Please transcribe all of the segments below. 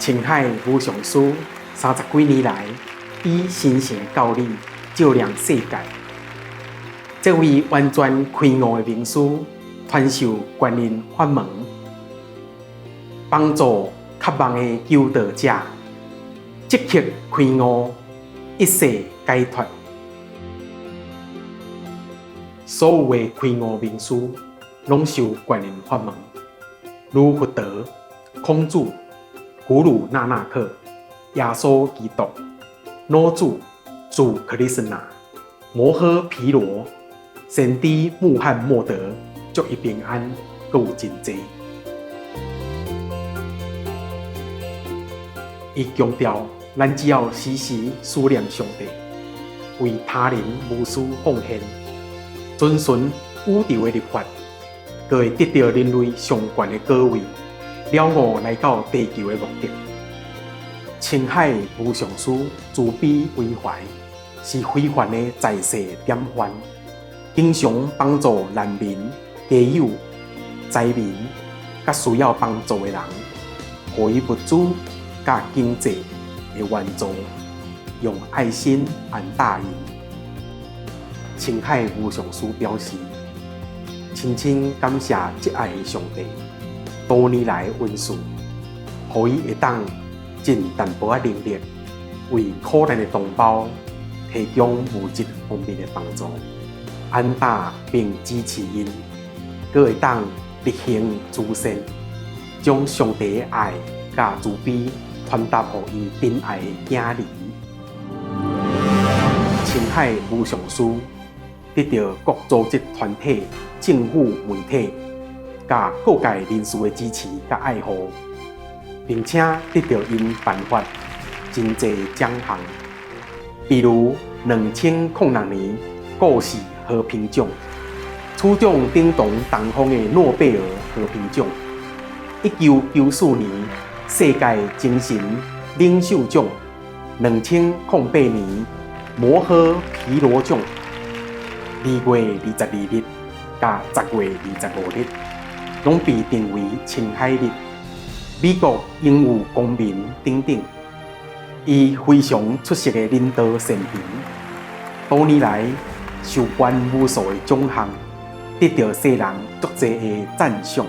青海武上师30几年来，以神圣教理照亮世界。这位完全开悟的名师，传授观音法门，帮助渴望的求道者即刻开悟，一世解脱。所有的开悟名师，拢受观音法门，如佛陀、孔子、古鲁那纳克、耶稣基督、老子、主克里斯那、摩诃毗罗、先知穆罕默德、祝伊平安，阁有真济。伊强调，咱只要时时思念上帝，为他人无私奉献，遵循宇宙的律法，就会得到人类上悬的果位，了悟来到地球的目的。青海无上师慈悲为怀，是非凡的在世典范，经常帮助难民、家友、灾民，甲需要帮助的人，予以物资甲经济的援助，用爱心安大因。青海无上师表示，深深感谢挚爱的上帝多年来恩赐，予伊会当尽淡薄仔能力，为苦难的同胞提供物质方面的帮助，安大并支持因，阁会当力行诸善，将上帝的爱甲慈悲传达予伊珍爱的囝儿。青海无上师得到各组织团体、政府媒体、甲各界人士的支持甲爱护，并且得到因颁发真济奖项，比如2006年故事和平奖，处奖顶同东方的诺贝尔和平奖；1994年世界精神领袖奖；2008年摩诃毗罗奖，2月22日甲10月25日，拢被定为青海日。美国英语公民等等，伊非常出色的领导先贤，多年来受颁无数的奖项，得到世人足济的赞赏。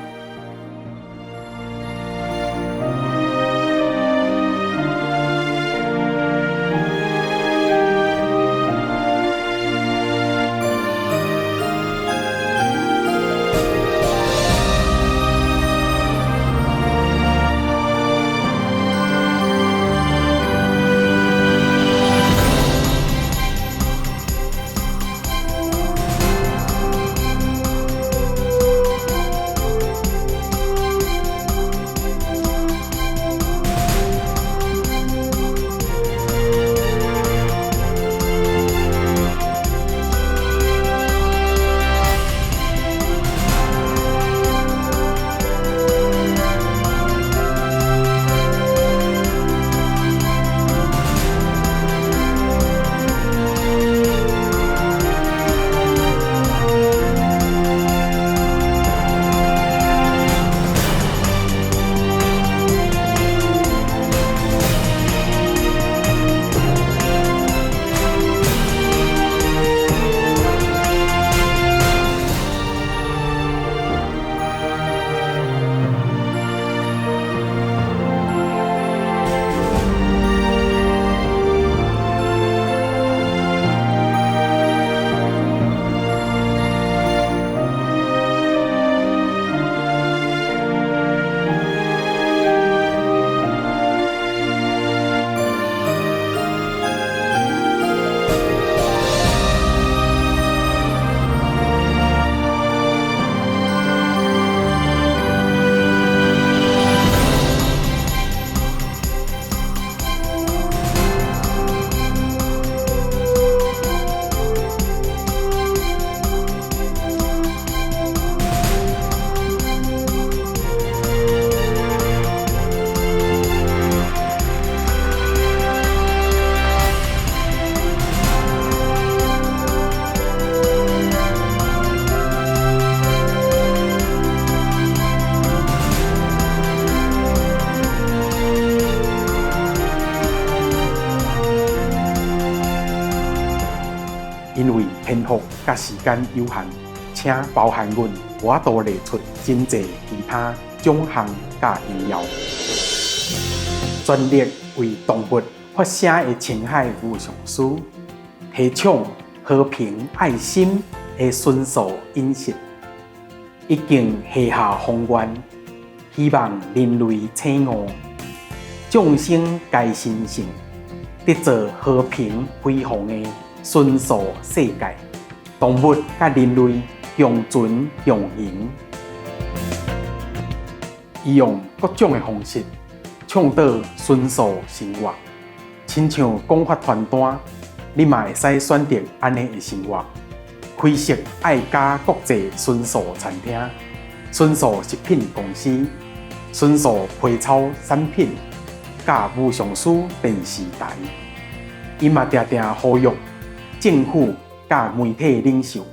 时间有限，请包涵阮，我都列出真济其他奖项甲荣耀。全力为动物发声的青海无上师，提倡和平爱心的纯素饮食，已经下下宏愿，希望人类醒悟，众生皆心性，得做和平辉煌的纯素世界，动物甲人类共存共赢。伊用各种的方式倡导纯素生活，亲像讲法传单，你嘛会使选择安尼的生活。开设爱家国际纯素餐厅、纯素食品公司、纯素皮草产品，甲无上师电视台。伊嘛常常呼吁政府甲媒体领袖，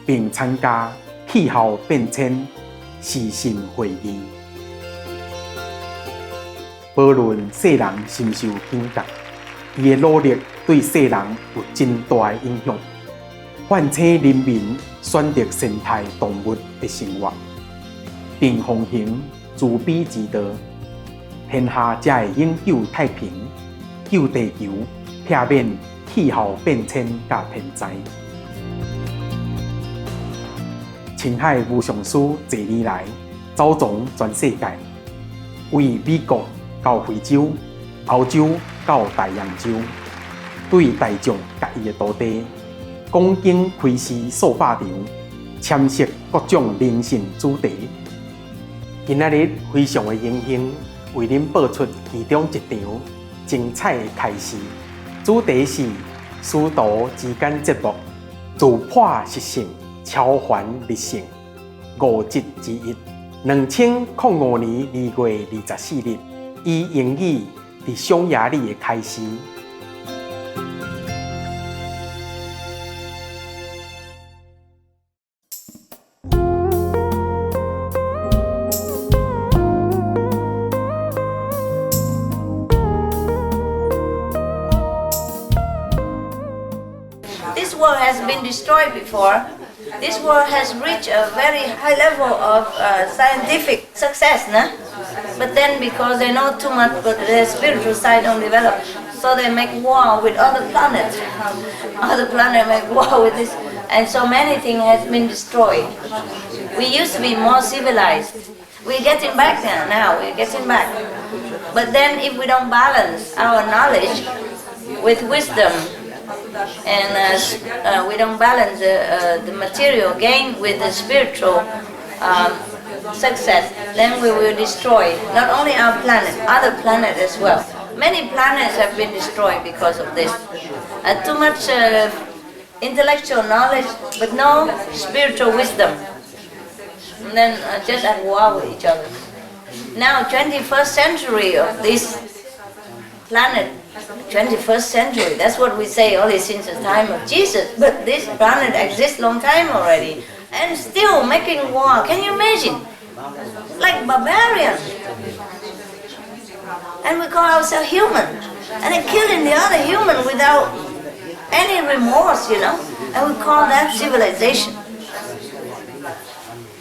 并参加气候变迁时信会议。无论世人深受影响，伊的努力对世人有真大的影响，唤醒人民选择生态动物的生活，并奉行慈悲之道，天下才会永久太平，救地球，避免气候变迁甲天灾。青海无上师多年来走访全世界，为美国到非洲、欧洲到大洋洲，对大众甲伊的土地讲经开示数百场，签设各种灵性主题。今仔日非常的荣幸，为您播出其中一场精彩的开示，主题是师徒之间节目，自破习性，超凡立性，5节之一，2005年2月24日，以英语伫匈牙利的开示。This world has been destroyed before. This world has reached a very high level of scientific success, nah? But then because they know too much, but their spiritual side don't develop, so they make war with other planets. Other planets make war with this, and so many things has been destroyed. We used to be more civilized. We're getting back there now, we're getting back. But then if we don't balance our knowledge with wisdom, and we don't balance the material gain with the spiritual success, then we will destroy not only our planet, other planets as well. Many planets have been destroyed because of this. Too much intellectual knowledge, but no spiritual wisdom. And then just at war with each other. Now, 21st century of this planet, 21st century, that's what we say only since the time of Jesus, but this planet exists long time already, and still making war. Can you imagine? Like barbarians. And we call ourselves human, and they're killing the other human without any remorse, you know, and we call that civilization.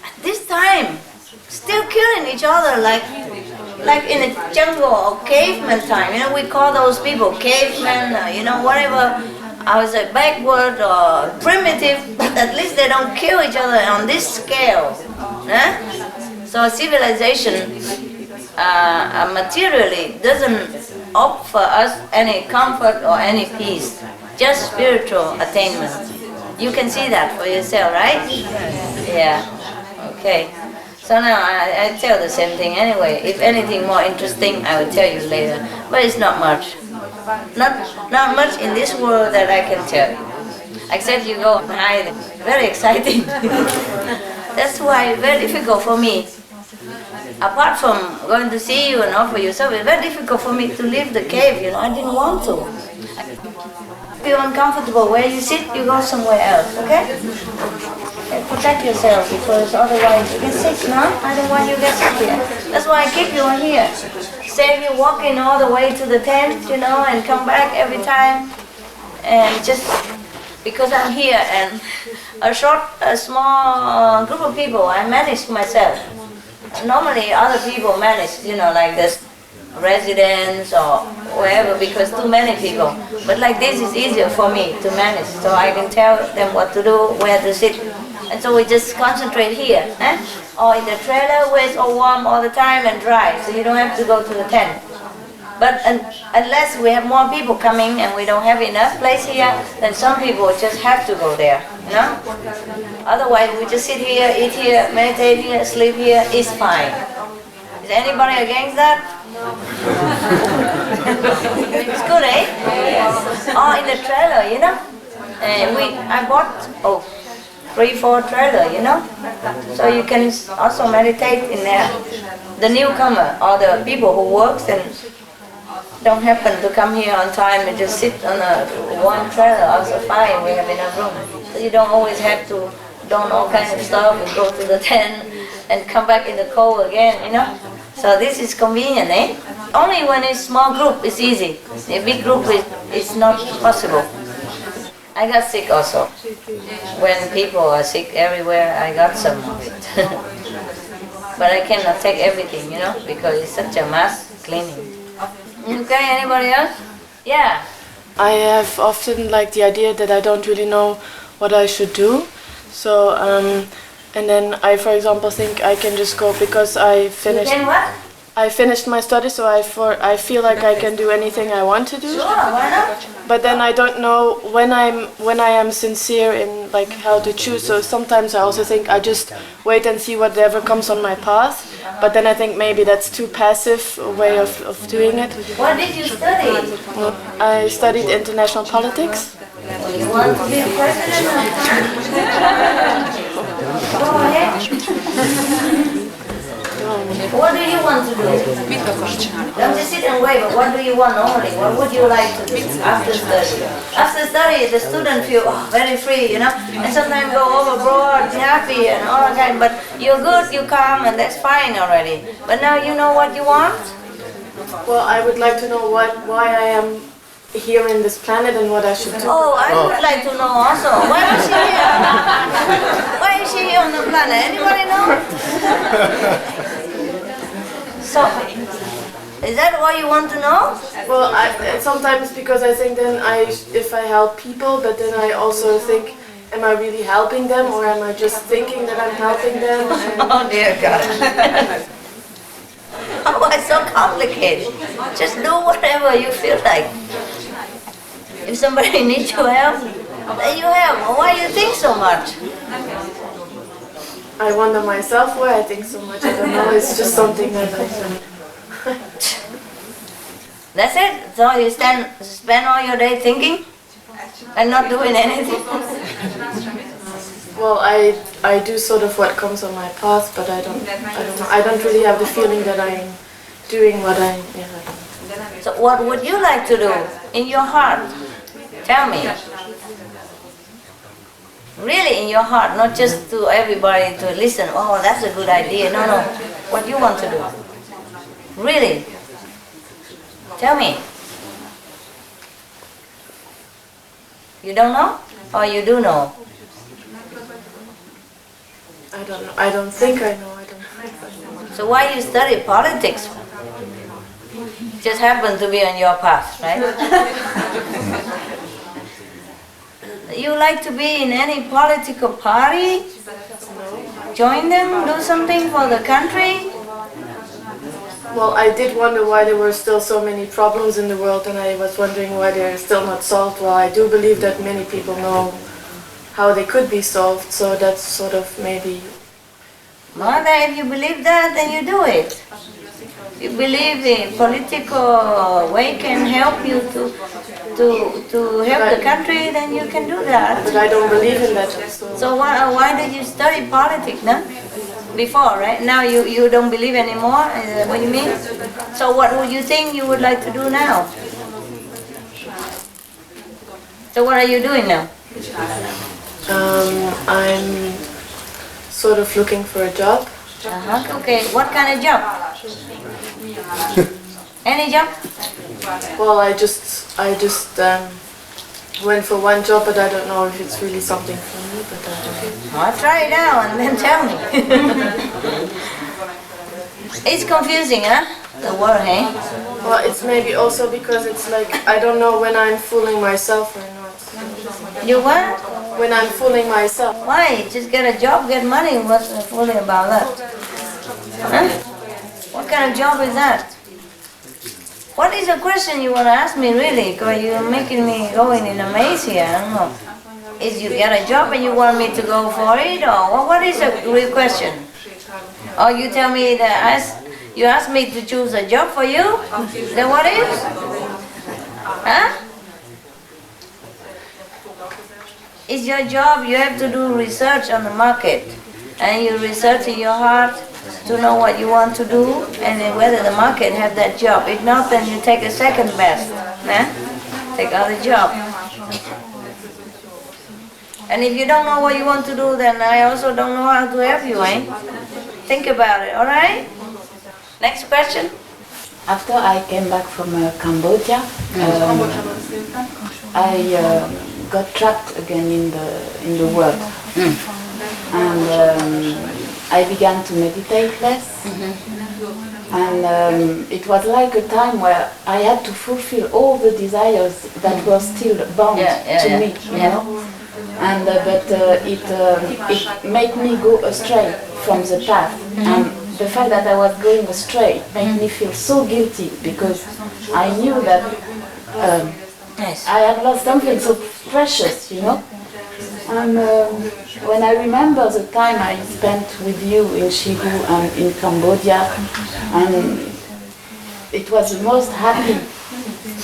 At this time, still killing each other like in a jungle or caveman time, you know, we call those people cavemen, you know, whatever, I would say backward or primitive, but at least they don't kill each other on this scale. So civilization materially doesn't offer us any comfort or any peace, just spiritual attainment. You can see that for yourself, right? Yeah, okay. So now I tell the same thing anyway. If anything more interesting, I will tell you later. But it's not much. Not much in this world that I can tell you. Except you go hide. Very exciting. That's why it's very difficult for me. Apart from going to see you and offer you service, it's very difficult for me to leave the cave, you know. I didn't want to. Feel uncomfortable where you sit, you go somewhere else, okay? Protect yourself, because otherwise you get sick, no? I don't want you to get sick here. That's why I keep you on here. Save you walking all the way to the tent, you know, and come back every time. And just because I'm here and a small group of people I manage myself. Normally other people manage, like this residents or wherever, because too many people. But like this is easier for me to manage, so I can tell them what to do, where to sit. And so we just concentrate here, or in the trailer where it's all warm all the time and dry, so you don't have to go to the tent. But unless we have more people coming and we don't have enough place here, then some people just have to go there, Otherwise we just sit here, eat here, meditate here, sleep here, it's fine. Is anybody against that? It's good, eh? Oh, in the trailer, I bought 3-4 trailer, So you can also meditate in there. The newcomer or the people who works and don't happen to come here on time and just sit on one trailer, also fine, we have enough room. So you don't always have to don all kinds of stuff and go to the tent and come back in the cold again, So this is convenient, eh? Only when it's small group, it's easy. A big group, it's not possible. I got sick also. When people are sick everywhere, I got some of it. But I cannot take everything, because it's such a mass cleaning. Okay, anybody else? Yeah. I have often the idea that I don't really know what I should do. So, and then I, for example, think I can just go because I finished. You can what? I finished my studies, so I feel like I can do anything I want to do. Sure, why not? But then I don't know when I am sincere in how to choose. So sometimes I also think I just wait and see whatever comes on my path. But then I think maybe that's too passive a way of doing it. What did you study? I studied international politics. You want to be president? Go ahead. What do you want to do? Don't just sit and wait, but what do you want normally? What would you like to do after study? After study, the student feel very free, and sometimes go overboard, happy and all that, but you're good, you calm, and that's fine already. But now you know what you want? Well, I would like to know why I am here in this planet and what I should do. Oh, I would like to know also. Why is she here? Why is she here on the planet? Anybody know? So, is that what you want to know? Well, sometimes because I think then if I help people, but then I also think, am I really helping them, or am I just thinking that I'm helping them? Oh dear God. Oh, it's so complicated. Just do whatever you feel like. If somebody needs your help, then you help. Why do you think so much? I wonder myself why I think so much. I don't know, it's just something that I think. That's it? So you spend all your day thinking and not doing anything? Well, I do sort of what comes on my path, but I don't know. I don't really have the feeling that I'm doing what I don't know. So what would you like to do in your heart? Tell me. Really in your heart, not just to everybody to listen, oh, that's a good idea. No, no. What you want to do? Really? Tell me. You don't know? Or you do know? I don't know. I don't think I know. I don't think I know. So why you study politics? Just happened to be on your path, right? You like to be in any political party? Join them? Do something for the country? Well, I did wonder why there were still so many problems in the world, and I was wondering why they're still not solved. Well, I do believe that many people know how they could be solved, so that's sort of maybe... Mother, if you believe that, then you do it. You believe the political way can help you to help the country, then you can do that. But I don't believe in that. So why did you study politics, no? Before, right? Now you don't believe anymore? Is that what you mean? So what would you think you would like to do now? So what are you doing now? I'm sort of looking for a job. Okay, what kind of job? Any job? Well, I just went for one job, but I don't know if it's really something for me. But I don't know. Well, try it out and then tell me. It's confusing, huh? The word, hey? Well, it's maybe also because it's like I don't know when I'm fooling myself or not. You what? When I'm fooling myself. Why? Just get a job, get money. What's the fooling about that? Huh? What kind of job is that? What is the question you want to ask me, really? Because you're making me going in a maze here. I don't know. Is you get a job and you want me to go for it, or what is the real question? Or you tell me that you ask me to choose a job for you? Is that what it is? Huh? It's your job. You have to do research on the market, and you research in your heart to know what you want to do and then whether the market have that job. If not, then you take a second best. Take other job. And if you don't know what you want to do, then I also don't know how to help you, eh? Think about it, alright? Next question. After I came back from Cambodia, I got trapped again in the world. And I began to meditate less. And it was like a time where I had to fulfill all the desires that were still bound to me, you know. And but it made me go astray from the path. And the fact that I was going astray made me feel so guilty because I knew that I had lost something so precious, you know. And when I remember the time I spent with you in Shigu and in Cambodia, and it was the most happy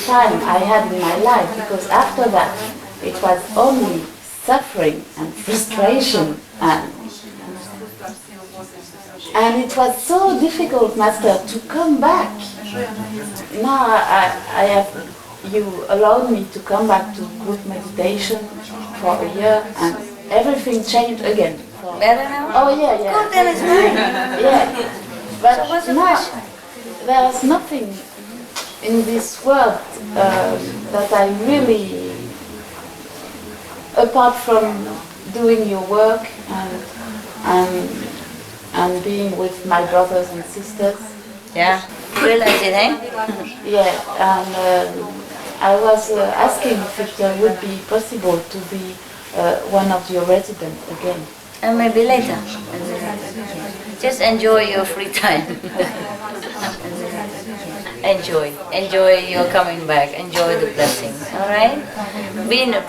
time I had in my life, because after that it was only suffering and frustration, and it was so difficult, Master, to come back. Now I have, you allowed me to come back to group meditation for a year, and everything changed again. Better now? Oh yeah. Good, then it's fine. Yeah, but So what's the now question? there's nothing in this world that I really, apart from doing your work and being with my brothers and sisters. Yeah. Realize it, eh? Yeah, and I was asking if it would be possible to be one of your residents again. And maybe later. Just enjoy your free time. Enjoy your coming back. Enjoy the blessings. All right. Being a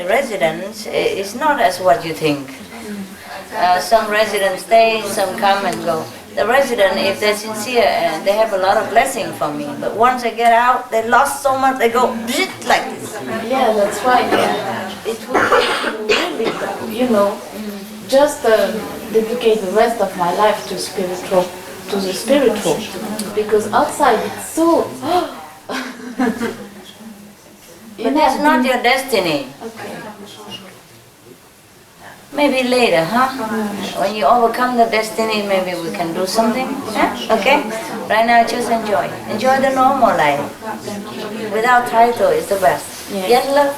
resident is not as what you think. Some residents stay, some come and go. The resident, if they're sincere, they have a lot of blessing from me. But once they get out, they lost so much, they go like this. Yeah, that's why it would be really, you know, just dedicate the rest of my life to the spiritual, because outside it's so. But that's not your destiny. Okay. Maybe later, huh? When you overcome the destiny, maybe we can do something. Yeah? Okay? Right now, just enjoy. Enjoy the normal life. Without title is the best. Yeah. Yes, love?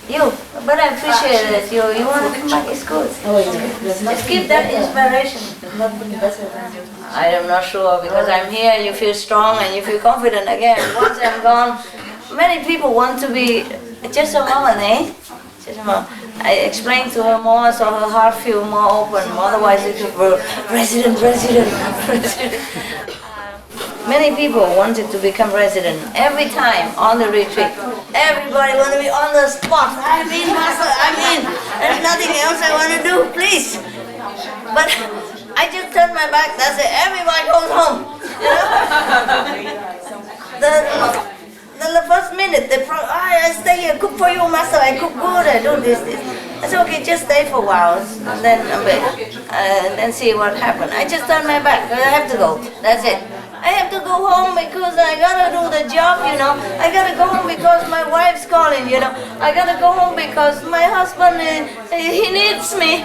You. But I appreciate it. You want to come back, it's good. Just keep that inspiration. I am not sure, because I'm here, you feel strong and you feel confident again. Once I'm gone, many people want to be just a moment, eh? Just a moment. I explained to her more, so her heart feel more open. Otherwise, it would be resident. Many people wanted to become resident every time on the retreat. Everybody want to be on the spot. Master, there's nothing else I want to do, please. But I just turned my back. That's it. Everybody goes home. You know? The first minute, I stay here, cook for you, Master, I cook good, I do this. I said, okay, just stay for a while, and then see what happens. I just turn my back, I have to go, that's it. I have to go home because I gotta do the job, you know. I gotta go home because my wife's calling, you know. I gotta go home because my husband, he needs me.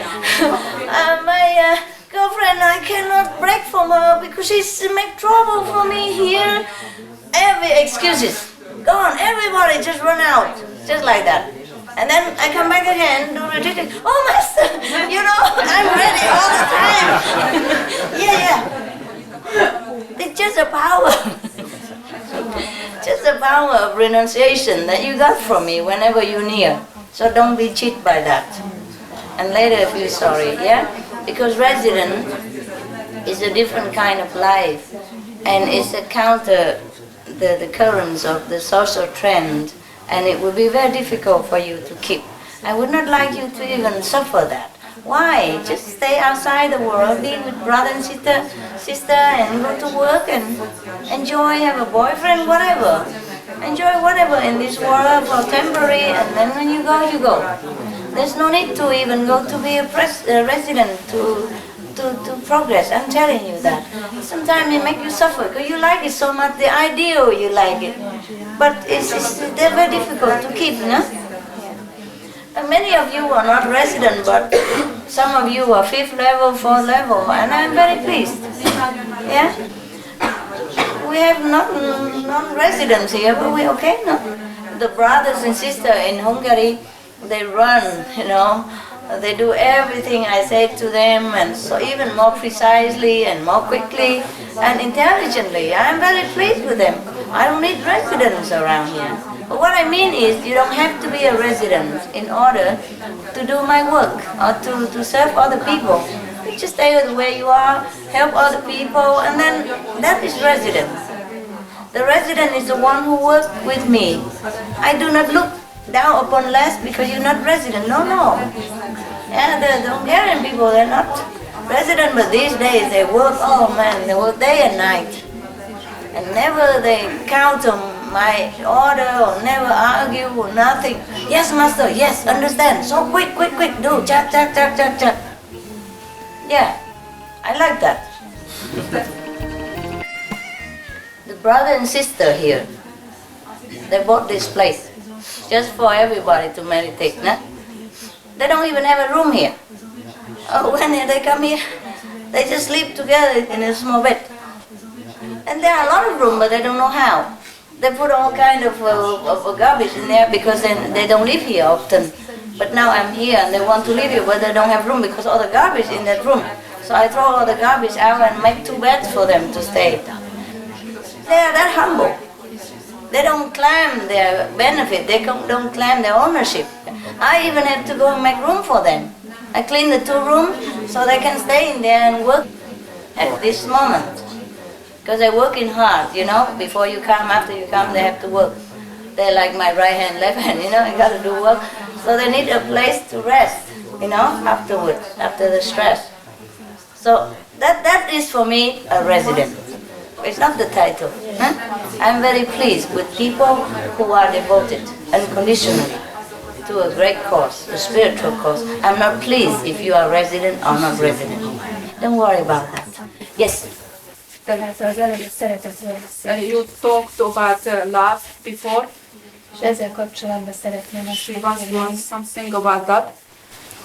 My girlfriend, I cannot break from her because she's make trouble for me here. Every excuses. gone, everybody just run out, just like that. And then I come back again, do retreat. Oh, Master, you know, I'm ready all the time. Yeah. It's just a power. Just the power of renunciation that you got from me whenever you're near. So don't be cheated by that. And later feel sorry, yeah? Because resident is a different kind of life. And it's a counter the currents of the social trend. And it would be very difficult for you to keep. I would not like you to even suffer that. Why? Just stay outside the world, be with brother and sister, and go to work and enjoy, have a boyfriend, whatever. Enjoy whatever in this world for temporary, and then when you go, you go. There's no need to even go to be a resident to progress. I'm telling you that. Sometimes it makes you suffer because you like it so much, the ideal you like it. But they're very difficult to keep, no? And many of you are not resident, but some of you are 5th level, 4th level, and I'm very pleased. Yeah? We have non-residents here, but we're okay, no? The brothers and sisters in Hungary, they run, you know. They do everything I say to them, and so even more precisely and more quickly and intelligently. I'm very pleased with them. I don't need residents around here. But what I mean is, you don't have to be a resident in order to do my work or to serve other people. You just stay where you are, help other people, and then that is resident. The resident is the one who works with me. I do not look down upon less because you're not resident. No, no. Yeah, the Hungarian people, they're not resident, but these days they work, oh man, they work day and night. And never they count on my order or never argue or nothing. Yes, master, yes, understand. So quick, do, chat. Yeah, I like that. The brother and sister here, they bought this place just for everybody to meditate, nah? They don't even have a room here. Oh, when they come here, they just sleep together in a small bed. And there are a lot of rooms, but they don't know how. They put all kind of garbage in there because they don't live here often. But now I'm here and they want to live here, but they don't have room because all the garbage in that room. So I throw all the garbage out and make 2 beds for them to stay. They are that humble. They don't claim their benefit, they don't claim their ownership. I even have to go and make room for them. I clean the 2 rooms so they can stay in there and work at this moment. Because they're working hard, you know, before you come, after you come, they have to work. They're like my right hand, left hand, you know, you got to do work. So they need a place to rest, you know, afterwards, after the stress. So that is for me a resident. It's not the title. Huh? I'm very pleased with people who are devoted unconditionally to a great cause, a spiritual cause. I'm not pleased if you are resident or not resident. Don't worry about that. Yes? You talked about love before. És ezzel kapcsolatban szeretném She wants to know something about that.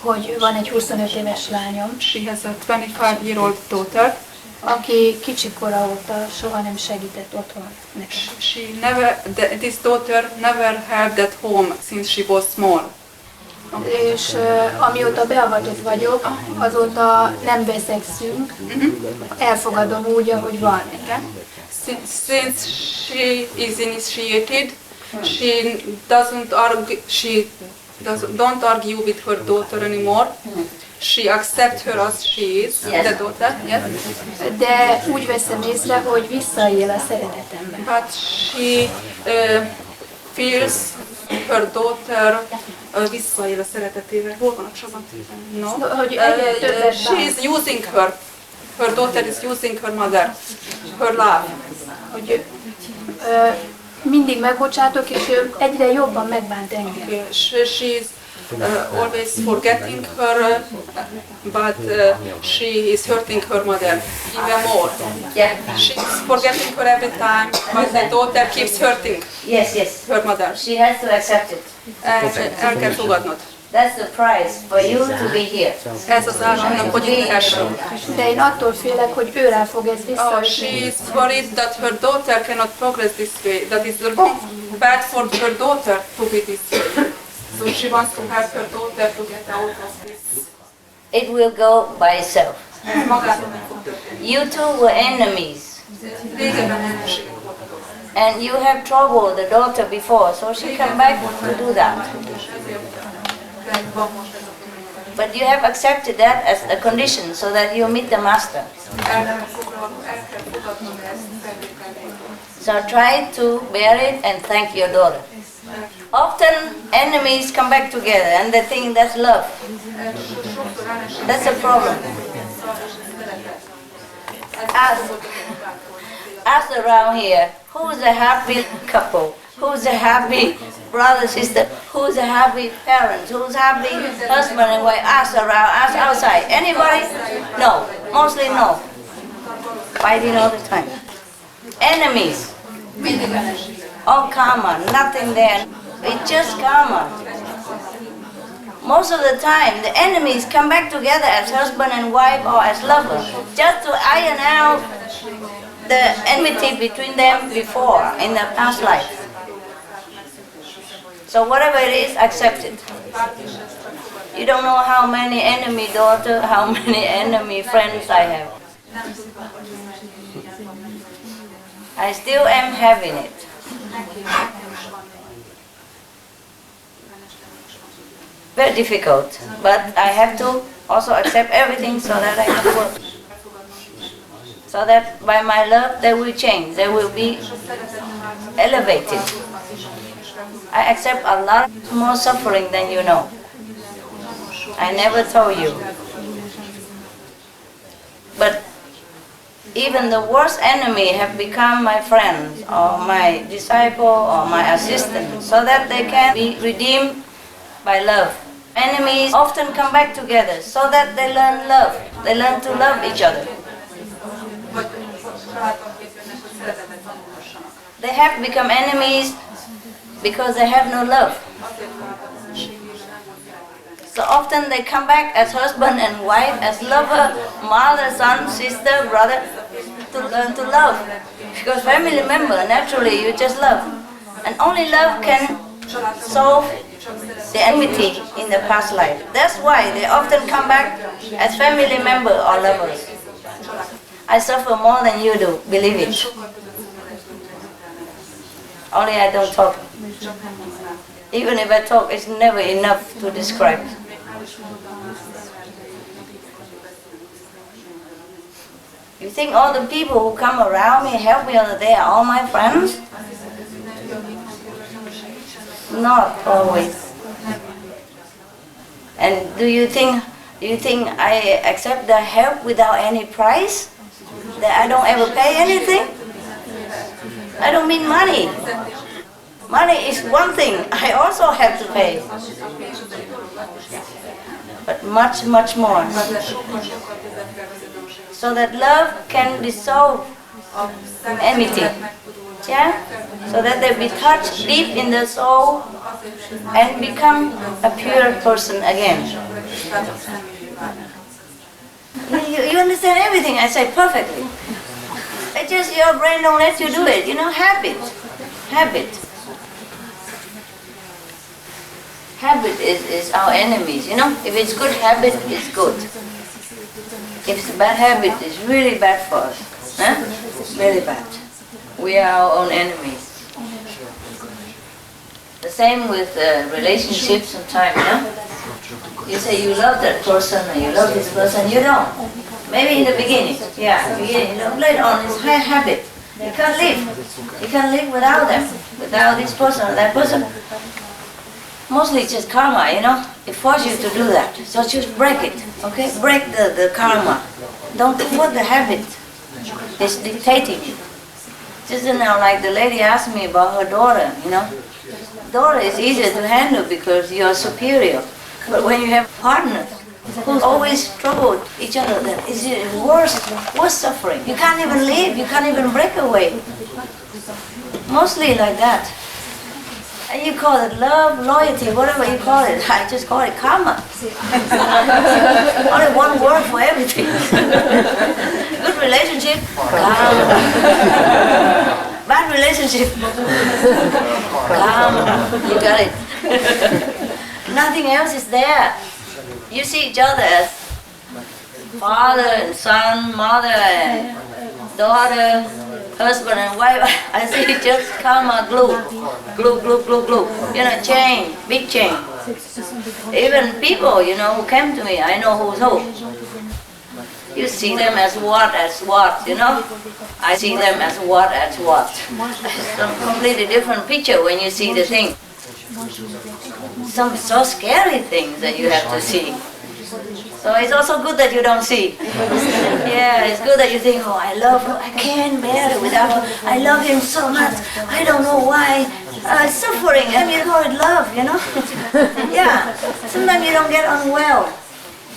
hogy van egy 25 éves lányom, She has a 25-year-old daughter. aki kicsikora óta soha nem segített otthon nekem. This daughter never helped at home since she was small. És amióta beavatott vagyok, azóta nem veszekszünk, elfogadom úgy, ahogy van. Since she is initiated, she don't argue with her daughter anymore. She accepts her as she is, the daughter. Yes. De úgy veszem észre, hogy visszaél a szeretetemben. But she feels her daughter visszaél a szeretetével. Hol van a csapat? No. She is using her. Her daughter is using her mother. Her love. Hogy mindig megbocsátok, és ő egyre jobban megbánt engem. She is always forgetting her, but she is hurting her mother even more. Yeah. She is forgetting her every time, but the daughter keeps hurting Yes. her mother. She has to accept it. El kell fogadnod. That's the price for you to be here. Ez az ár annak, hogy itt lehessünk. De én attól félek, hogy őrá fog ez Oh, she is worried that her daughter cannot progress this way. That is bad for her daughter to be this way. So she wants to help her daughter to get out of this. It will go by itself. Ez magától nem fog történni. You two were enemies. Régebben ellenségek voltatok. And you have troubled the daughter before, so she come back to do that. But you have accepted that as a condition so that you meet the master. So try to bear it and thank your daughter. Often enemies come back together and they think that's love. That's a problem. Ask around here, who's a happy couple? Who's a happy brother, sister? Who's a happy parent? Who's happy husband and wife? Ask around, ask outside. Anybody? No. Mostly no. Fighting all the time. Enemies. All karma, nothing there. It's just karma. Most of the time, the enemies come back together as husband and wife or as lovers, just to iron out the enmity between them before, in the past life. So whatever it is, accept it. You don't know how many enemy daughters, how many enemy friends I have. I still am having it. Very difficult, but I have to also accept everything so that I can work. So that by my love they will change, they will be elevated. I accept a lot more suffering than you know. I never told you. But even the worst enemy have become my friends or my disciple or my assistant so that they can be redeemed by love. Enemies often come back together so that they learn love. They learn to love each other. They have become enemies because they have no love. So often they come back as husband and wife, as lover, mother, son, sister, brother, to learn to love. Because family member, naturally you just love. And only love can solve the enmity in the past life. That's why they often come back as family member or lovers. I suffer more than you do, believe it. Only I don't talk. Even if I talk, it's never enough to describe. You think all the people who come around me, help me, they are all my friends? Not always. And do you think I accept the help without any price? That I don't ever pay anything? I don't mean money. Money is one thing, I also have to pay. But much, much more. So that love can dissolve enmity. Yeah? So that they be touched deep in the soul and become a pure person again. You understand everything I say perfectly. It's just your brain don't let you do it. You know, habit. Habit. Habit is our enemies, you know. If it's good habit, it's good. If it's a bad habit, it's really bad for us. Huh? Really bad. We are our own enemies. The same with relationships sometimes, you know. You say you love that person or you love this person, you don't. Maybe in the beginning, yeah, beginning, you know, later on it's a habit. You can't live. You can't live without them, without this person or that person. Mostly it's just karma, you know. It forces you to do that. So just break it, okay? Break the karma. Don't do what the habit is dictating. Just now, like the lady asked me about her daughter, you know. Daughter is easier to handle because you're superior. But when you have partners who always trouble each other, then it's worse suffering. You can't even live, you can't even break away. Mostly like that. And you call it love, loyalty, whatever you call it. I just call it karma. Only one word for everything. Good relationship, karma. Bad relationship, karma. You got it. Nothing else is there. You see each other as father and son, mother and daughter, husband and wife. I see just karma glue, glue, glue, glue, glue. You know, chain, big chain. Even people, you know, who came to me, I know who's who. You see them as what, you know? I see them as what. It's a completely different picture when you see the thing. Some so scary things that you have to see. So it's also good that you don't see. Yeah, it's good that you think, oh, I love him, I can't bear it without him. I love him so much, I don't know why. Suffering, and you call it love, you know? Yeah, sometimes you don't get unwell.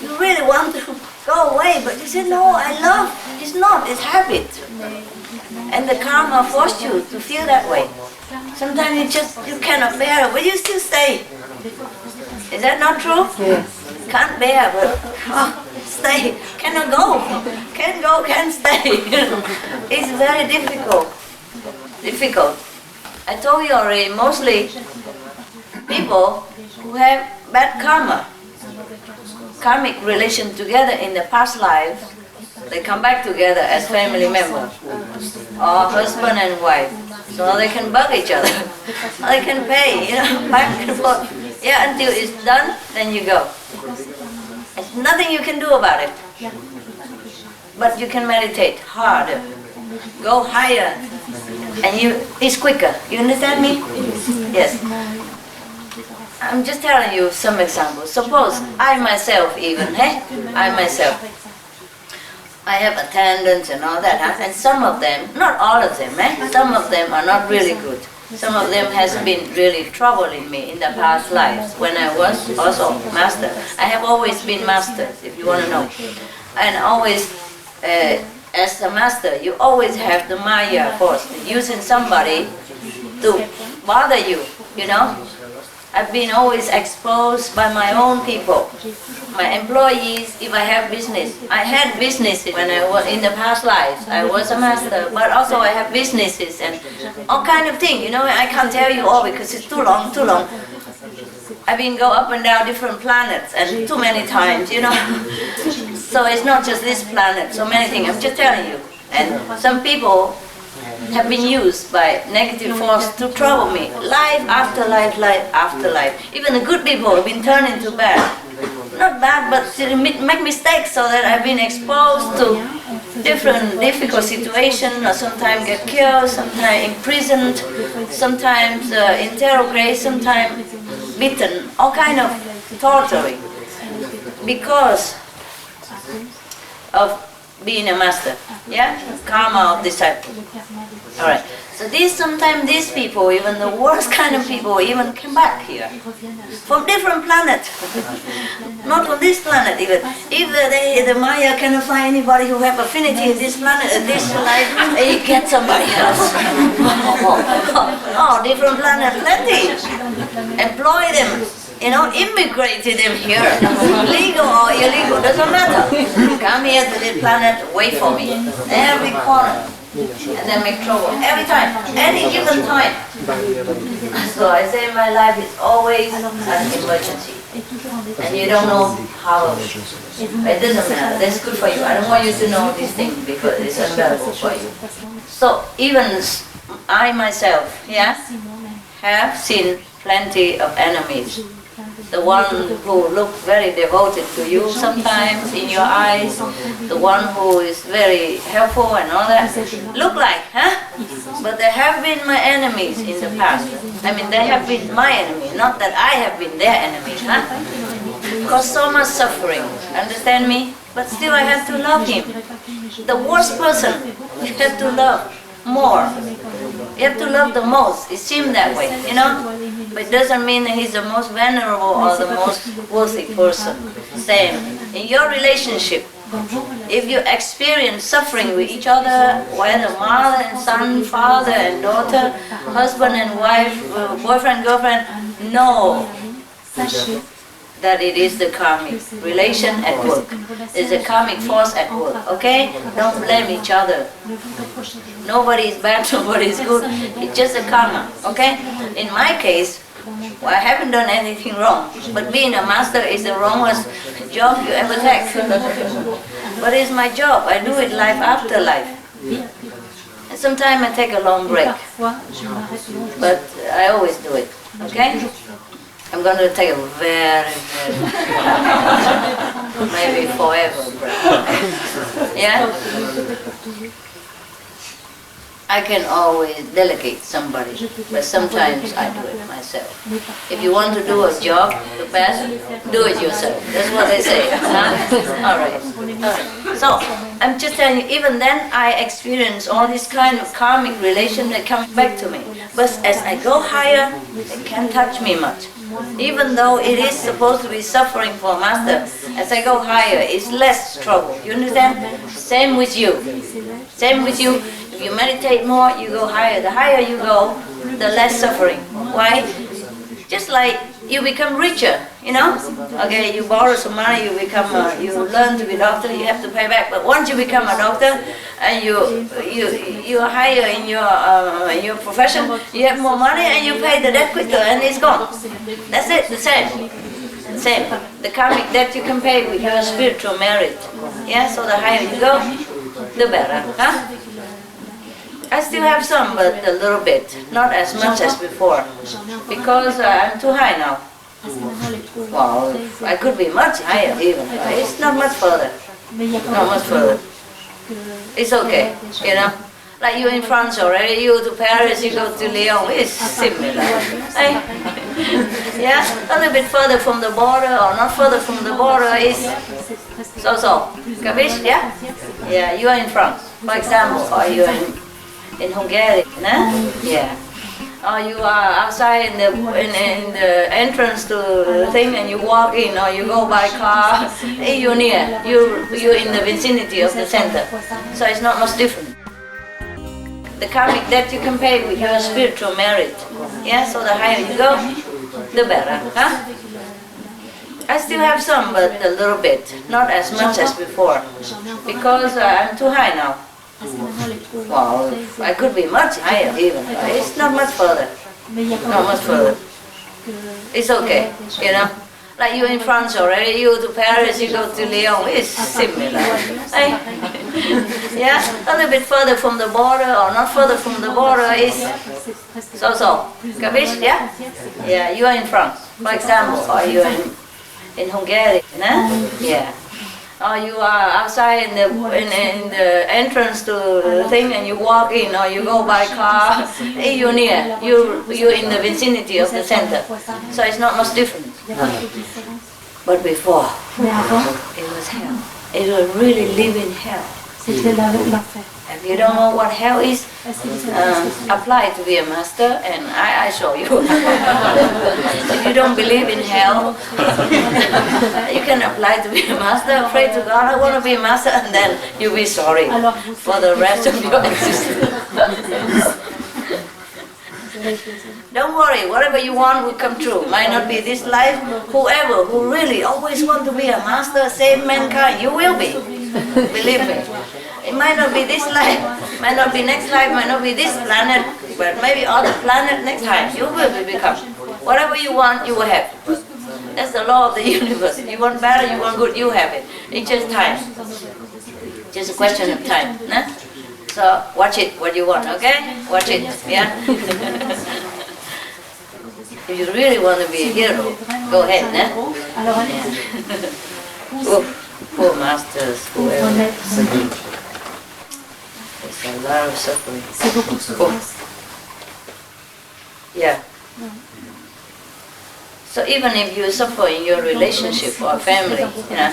You really want to go away, but you say, no, I love. It's not, it's habit. And the karma forced you to feel that way. Sometimes you cannot bear it, but you still stay. Is that not true? Yes. Can't bear, but stay. Cannot go. Can't go, can't stay. It's very difficult. Difficult. I told you already, mostly people who have bad karma, karmic relation together in the past life, they come back together as family members, or husband and wife, so they can bug each other. They can pay, you know, back and forth. Yeah, until it's done, then you go. There's nothing you can do about it. But you can meditate harder, go higher, and it's quicker. You understand me? Yes. I'm just telling you some examples. Suppose I myself even, I have attendants and all that, and some of them, not all of them, some of them are not really good. Some of them has been really troubling me in the past lives when I was also master. I have always been master, if you want to know. And always, as a master, you always have the Maya force, using somebody to bother you, you know. I've been always exposed by my own people, my employees, if I have business. I had businesses when I was in the past lives. I was a master, but also I have businesses and all kind of things. You know, I can't tell you all because it's too long. I've been go up and down different planets and too many times, you know. So it's not just this planet, so many things. I'm just telling you. And some people have been used by negative force to trouble me. Life after life, life after life. Even the good people have been turned into bad. Not bad, but to make mistakes, so that I've been exposed to different difficult situations, or sometimes get killed, sometimes imprisoned, sometimes interrogated, sometimes beaten, all kind of torturing. Because of being a master, yeah? Karma of disciple. Alright, so sometimes these people, even the worst kind of people, even come back here. From different planets. Not from this planet even. If the Maya cannot find anybody who have affinity in this planet, this life, they get somebody else. Oh, different planet, plenty. Employ them. You know, immigrated them here. Legal or illegal, doesn't matter. Come here to this planet, wait for me. Every corner. And then make trouble. Every time. Any given time. So I say my life is always an emergency. And you don't know how. It doesn't matter. That's good for you. I don't want you to know these things because it's unbearable for you. So even I myself, yeah, have seen plenty of enemies. The one who look very devoted to you sometimes in your eyes, the one who is very helpful and all that, look like, But they have been my enemies in the past. I mean, they have been my enemy, not that I have been their enemy, Caused so much suffering, understand me? But still I have to love him. The worst person, you have to love more. You have to love the most. It seems that way, you know? But it doesn't mean that he's the most venerable or the most worthy person. Same. In your relationship, If you experience suffering with each other, whether mother and son, father and daughter, husband and wife, boyfriend, girlfriend, know that it is the karmic relation at work. It's a karmic force at work, okay? Don't blame each other. Nobody is bad, nobody is good. It's just a karma, okay? In my case, well, I haven't done anything wrong, but being a master is the wrongest job you ever take. But it's my job. I do it life after life. And sometimes I take a long break, but I always do it, okay? I'm going to take a very maybe forever break. Yeah? I can always delegate somebody, but sometimes I do it myself. If you want to do a job the best, do it yourself. That's what they say. Huh? All right. So I'm just telling you, even then I experience all this kind of karmic relation that comes back to me. But as I go higher, it can't touch me much. Even though it is supposed to be suffering for master, as I go higher, it's less trouble. You understand? Same with you. Same with you. If you meditate more, you go higher. The higher you go, the less suffering. Why? Just like you become richer, you know? Okay, you borrow some money, you become, you learn to be a doctor, you have to pay back. But once you become a doctor and you're higher in your profession, you have more money and you pay the debt quicker and it's gone. That's it, the same. Same. The karmic debt you can pay with your spiritual merit. Yeah, so the higher you go, the better. Huh? I still have some, but a little bit, not as much as before, because I'm too high now. Well, I could be much higher even, but it's not much further. Not much further. It's okay, you know. Like you in France already, you go to Paris, you go to Lyon, it's similar. Hey? Yeah, a little bit further from the border or not further from the border is so. Capiche? Yeah? Yeah, you are in France, for example, or you are in Hungary, no? Yeah. Or you are outside in the entrance to the thing and you walk in, or you go by car, you're near, you're in the vicinity of the center. So it's not much different. The karmic debt you can pay with your spiritual merit. Yeah, so the higher you go, the better. Huh? I still have some, but a little bit, not as much as before, because I'm too high now. Well, I could be much higher even, but it's not much further. Not much further. It's okay, you know. Like you in France already, you go to Paris, you go to Lyon, it's similar. Hey? Yeah, a little bit further from the border or not further from the border is so. Capiche? Yeah? Yeah, you are in France, for example, or you are in Hungary, no? Yeah. Or you are outside in the entrance to the thing and you walk in, or you go by car, you're near, you're in the vicinity of the center. So it's not much different. But before, it was hell. It was really living hell. If you don't know what hell is, apply to be a master and I show you. If you don't believe in hell, you can apply to be a master, pray to God, I want to be a master, and then you'll be sorry for the rest of your existence. Don't worry, whatever you want will come true. Might not be this life. Whoever who really always want to be a master, save mankind, you will be. Believe me. It might not be this life, might not be next life, might not be this planet, but maybe other planet next time. You will become. Whatever you want, you will have. That's the law of the universe. You want better, you want good, you have it. It's just time. Just a question of time. Nah? So watch it, what you want, okay? Watch it, yeah? If you really want to be a hero, go ahead, nah? Poor masters, whoever. There's a lot of suffering. Yeah. So even if you suffer in your relationship or family, you know,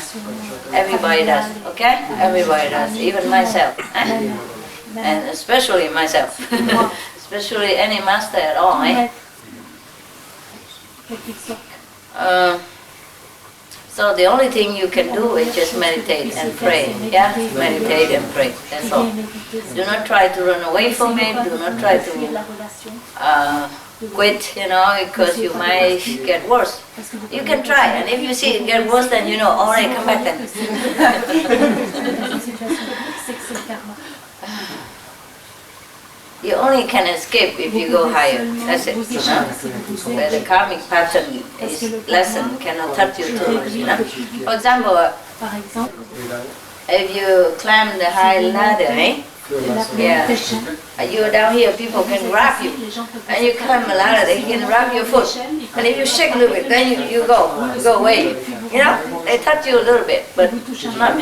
everybody does, okay? Everybody does, even myself. And especially myself. Especially any master at all, eh? So the only thing you can do is just meditate and pray. Yeah, meditate and pray. That's all. Do not try to run away from it. Do not try to quit, because you might get worse. You can try, and if you see it get worse, then all right, come back then. You only can escape if you go higher. That's it. Where the karmic pattern is lessened, cannot touch you too much. For example, if you climb the high ladder, yeah, you're down here, people can grab you, and you climb a ladder, they can grab your foot, and if you shake a little bit, then you go away. They touch you a little bit, but not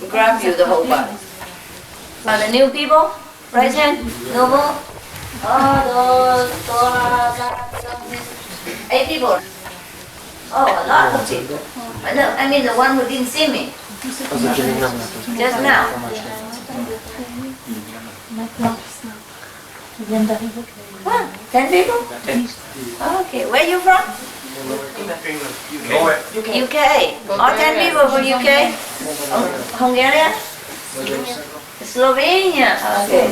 grab you the whole body. For the new people, right hand, no more. 8 people. Oh, a lot of people. I mean the one who didn't see me. Just now. 10 people? Okay, where are you from? UK. All 10 people from UK? Hungary? Slovenia. Okay.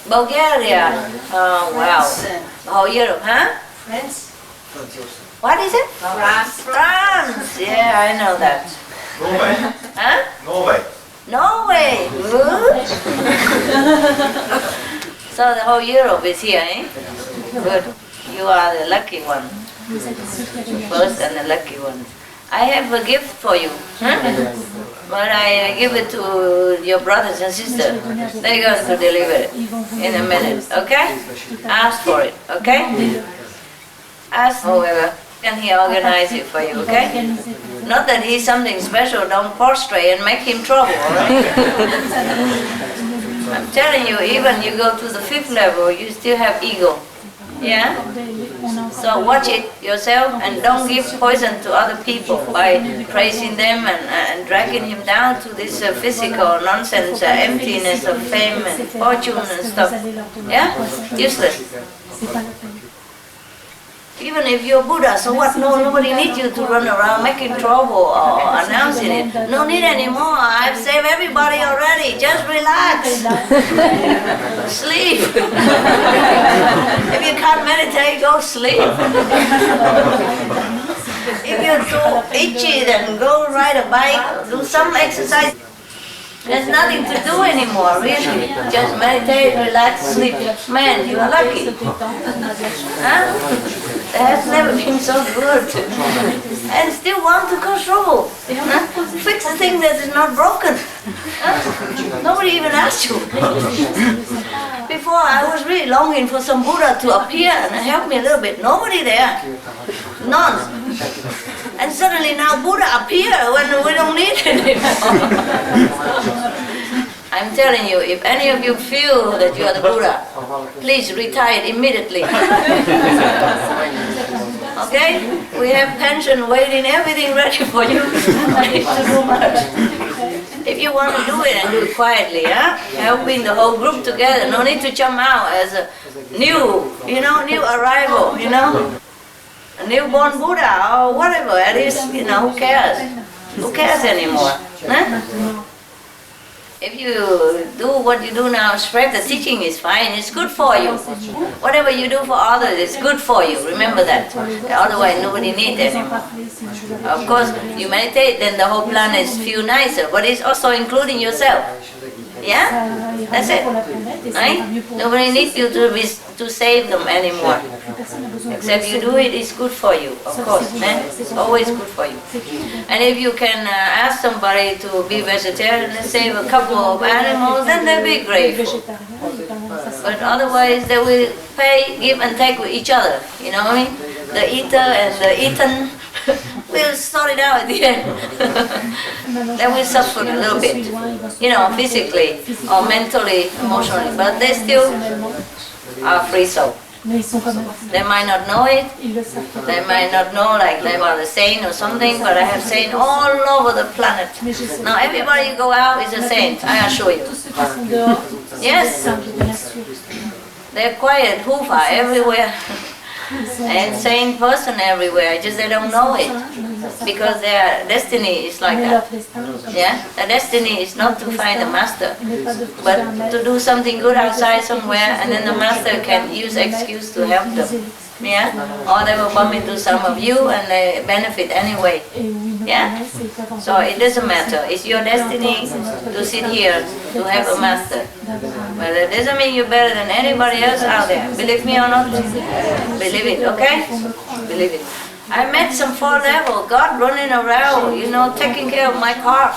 Bulgaria. Oh, wow. Oh, Europe, huh? France. What is it? France. Yeah, I know that. Norway. Huh? Norway. Good. So the whole Europe is here, eh? Good. You are the lucky one. First and the lucky one. I have a gift for you. Huh? But I give it to your brothers and sisters. They're going to deliver it in a minute, okay? Ask for it, okay? Ask whoever, and he organize it for you, okay? Not that he's something special, don't prostrate and make him trouble, alright? I'm telling you, even you go to the 5th level, you still have ego. Yeah? So watch it yourself and don't give poison to other people by praising them and dragging him down to this physical nonsense, emptiness of fame and fortune and stuff. Yeah? Useless. Even if you're Buddha, so what? No, nobody needs you to run around making trouble or announcing it. No need anymore. I've saved everybody already. Just relax. Sleep. If you can't meditate, go sleep. If you're too itchy, then go ride a bike, do some exercise. There's nothing to do anymore, really. Just meditate, relax, sleep. Man, you are lucky. Huh? It has never been so good. And still want to cause trouble. Huh? Fix the thing that is not broken. Huh? Nobody even asked you. Before I was really longing for some Buddha to appear and help me a little bit. Nobody there. None. And suddenly now Buddha appear when we don't need it anymore. I'm telling you, if any of you feel that you are the Buddha, please retire immediately. Okay? We have pension waiting, everything ready for you. To do much. If you want to do it, and do it quietly, huh? Helping the whole group together. No need to jump out as a new arrival, a newborn Buddha or whatever. At least, who cares? Who cares anymore? Huh? If you do what you do now, spread the teaching is fine, it's good for you. Whatever you do for others is good for you, remember that. Otherwise nobody needs anymore. Of course, you meditate, then the whole planet feel nicer, but it's also including yourself. Yeah? That's it. Right? Nobody needs you to save them anymore. Except you do it, it's good for you, of course. It's always good for you. And if you can ask somebody to be vegetarian and save a couple of animals, then they'll be grateful. But otherwise they will pay, give and take with each other. You know what I mean? The eater and the eaten will sort it out at the end. They will suffer a little bit, physically or mentally, emotionally, but they still are free soul. They might not know it, they might not know like they are the saint or something, but I have saints all over the planet. Now everybody you go out is a saint, I assure you. Yes, they're quiet, hufa everywhere. And sane person everywhere, just they don't know it. because their destiny is like that. Yeah, the destiny is not to find a master, but to do something good outside somewhere, and then the master can use excuse to help them. Yeah, or they will bump into some of you and they benefit anyway. Yeah, so it doesn't matter. It's your destiny to sit here to have a master. But it doesn't mean you're better than anybody else out there. Believe me or not? Believe it, okay? Believe it. I met some 4 level God running around, you know, taking care of my car.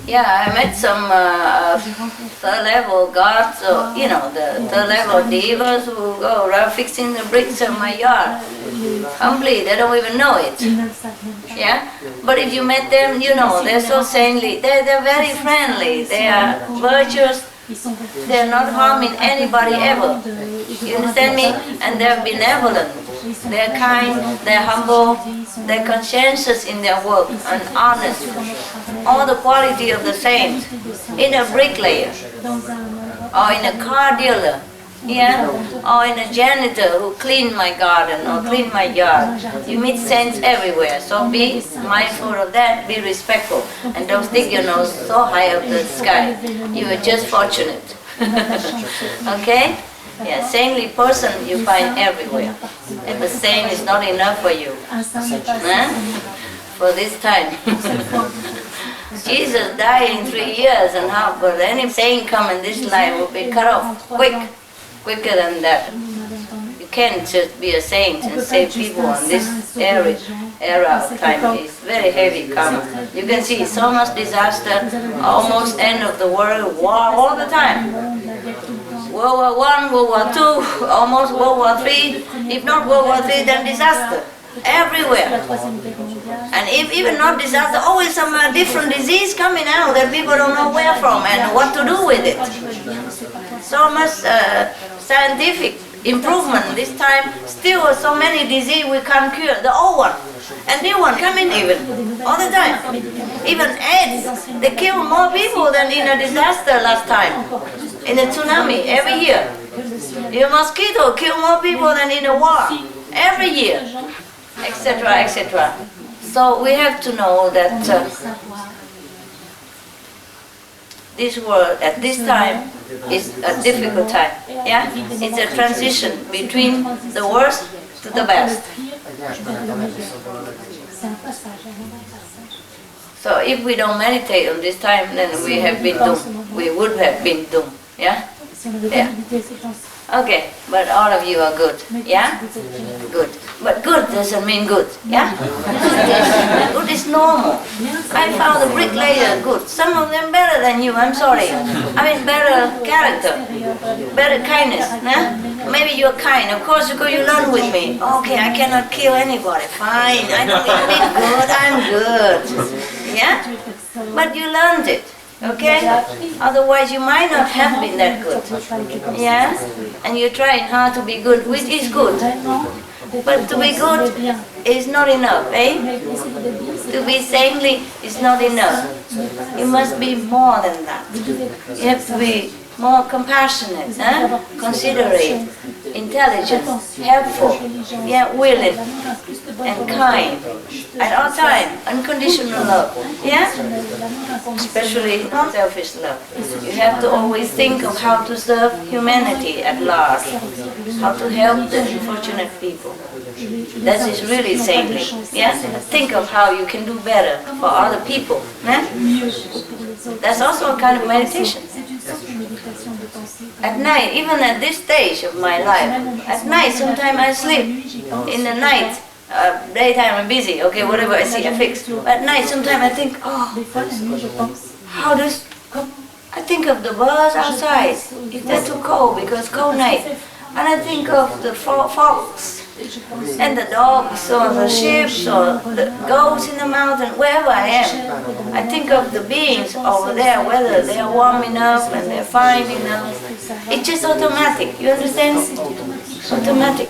Yeah, I met some 3rd level gods, you know, the 3rd level divas who go around fixing the bricks of my yard. Humbly, they don't even know it. Yeah, but if you met them, you know, they're so saintly. They're very friendly. They are virtuous. They're not harming anybody ever. You understand me? And they're benevolent. They're kind, they're humble, they're conscientious in their work and honest. All the quality of the saint in a bricklayer or in a car dealer, yeah, or in a janitor who cleaned my garden or cleaned my yard. You meet saints everywhere, so be mindful of that, be respectful, and don't stick your nose so high up the sky. You are just fortunate. Okay? Yeah, saintly person you find everywhere. If a saint is not enough for you, for this time. Jesus died in 3 years and half, but any saint come in this life will be cut off quicker than that. You can't just be a saint and save people in this era of time. It's very heavy karma. You can see so much disaster, almost end of the world, war all the time. World War I, World War II, almost World War III. If not World War III, then disaster. Everywhere. And if even not disaster, always some different disease coming out that people don't know where from and what to do with it. So much scientific improvement this time. Still so many disease we can't cure. The old one and new one coming even all the time. Even AIDS, they kill more people than in a disaster last time. In a tsunami every year. A mosquito kill more people than in a war every year, etc., etc. So we have to know that this world at this time is a difficult time. Yeah, it's a transition between the worst to the best. So if we don't meditate on this time, then we have been doomed. We would have been doomed. Yeah? Yeah. Okay, but all of you are good. Yeah? Good. But good doesn't mean good. Yeah? Good is normal. I found the bricklayer good. Some of them better than you, I'm sorry. I mean better character, better kindness. Nah? Maybe you're kind, of course, because you learn with me. Okay, I cannot kill anybody. Fine, I don't need to be good, I'm good. Yeah? But you learned it. Okay? Otherwise you might not have been that good. Yeah? And you're trying hard to be good, which is good. But to be good is not enough, eh? To be saintly is not enough. You must be more than that. You have to be more compassionate, considerate, intelligent, helpful, yeah, willing, and kind. At all times, unconditional love, yeah? Especially non-selfish love. You have to always think of how to serve humanity at large, how to help the unfortunate people. That is really saintly, yeah? Think of how you can do better for other people, yeah? That's also a kind of meditation. At night, even at this stage of my life, at night sometimes I sleep. In the night, daytime I'm busy, okay, whatever I see I fix. But at night sometimes I think, how does... I think of the birds outside, if they're too cold because cold night. And I think of the fox and the dogs or the sheep or the goats in the mountain, wherever I am. I think of the beings over there, whether they are warm enough and they're fine enough. It's just automatic, you understand? Automatic.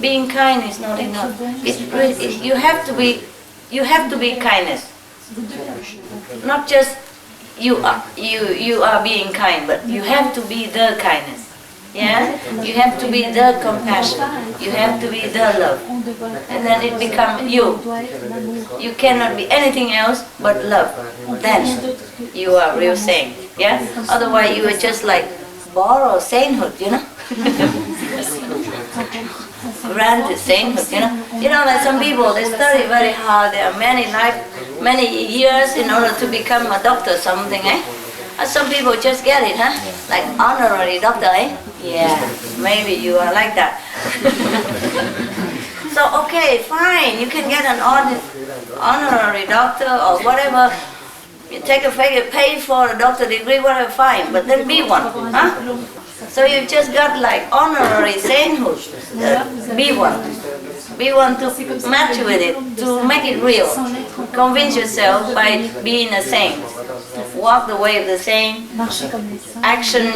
Being kind is not enough. You have to be kindness. Not just you are being kind, but you have to be the kindness. Yeah, you have to be the compassion. You have to be the love, and then it becomes you. You cannot be anything else but love. Then you are real saint. Yeah. Otherwise, you are just like borrowed sainthood. You know. Granted sainthood. You know. You know, like some people, they study very hard. There are many years in order to become a doctor, something, eh? And some people just get it, huh? Like honorary doctor, eh? Yeah, maybe you are like that. So, okay, fine, you can get an honorary doctor or whatever. You take a figure, pay for a doctor degree, whatever, fine, but then be one, huh? So you just got like honorary sainthood. Be one. Be one to match with it, to make it real. Convince yourself by being a saint. Walk the way of the saint, action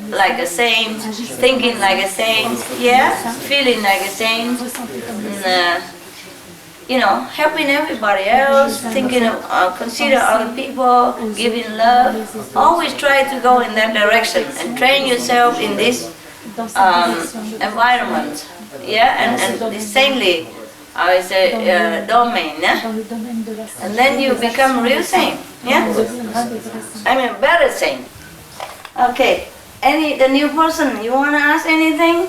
like a saint, thinking like a saint, yeah, feeling like a saint, and, you know, helping everybody else, thinking of, consider other people, giving love. Always try to go in that direction and train yourself in this environment, yeah, and this saintly, I say, domain, yeah? And then you become real saint, yeah? I mean, better saint. Okay, the new person, you want to ask anything?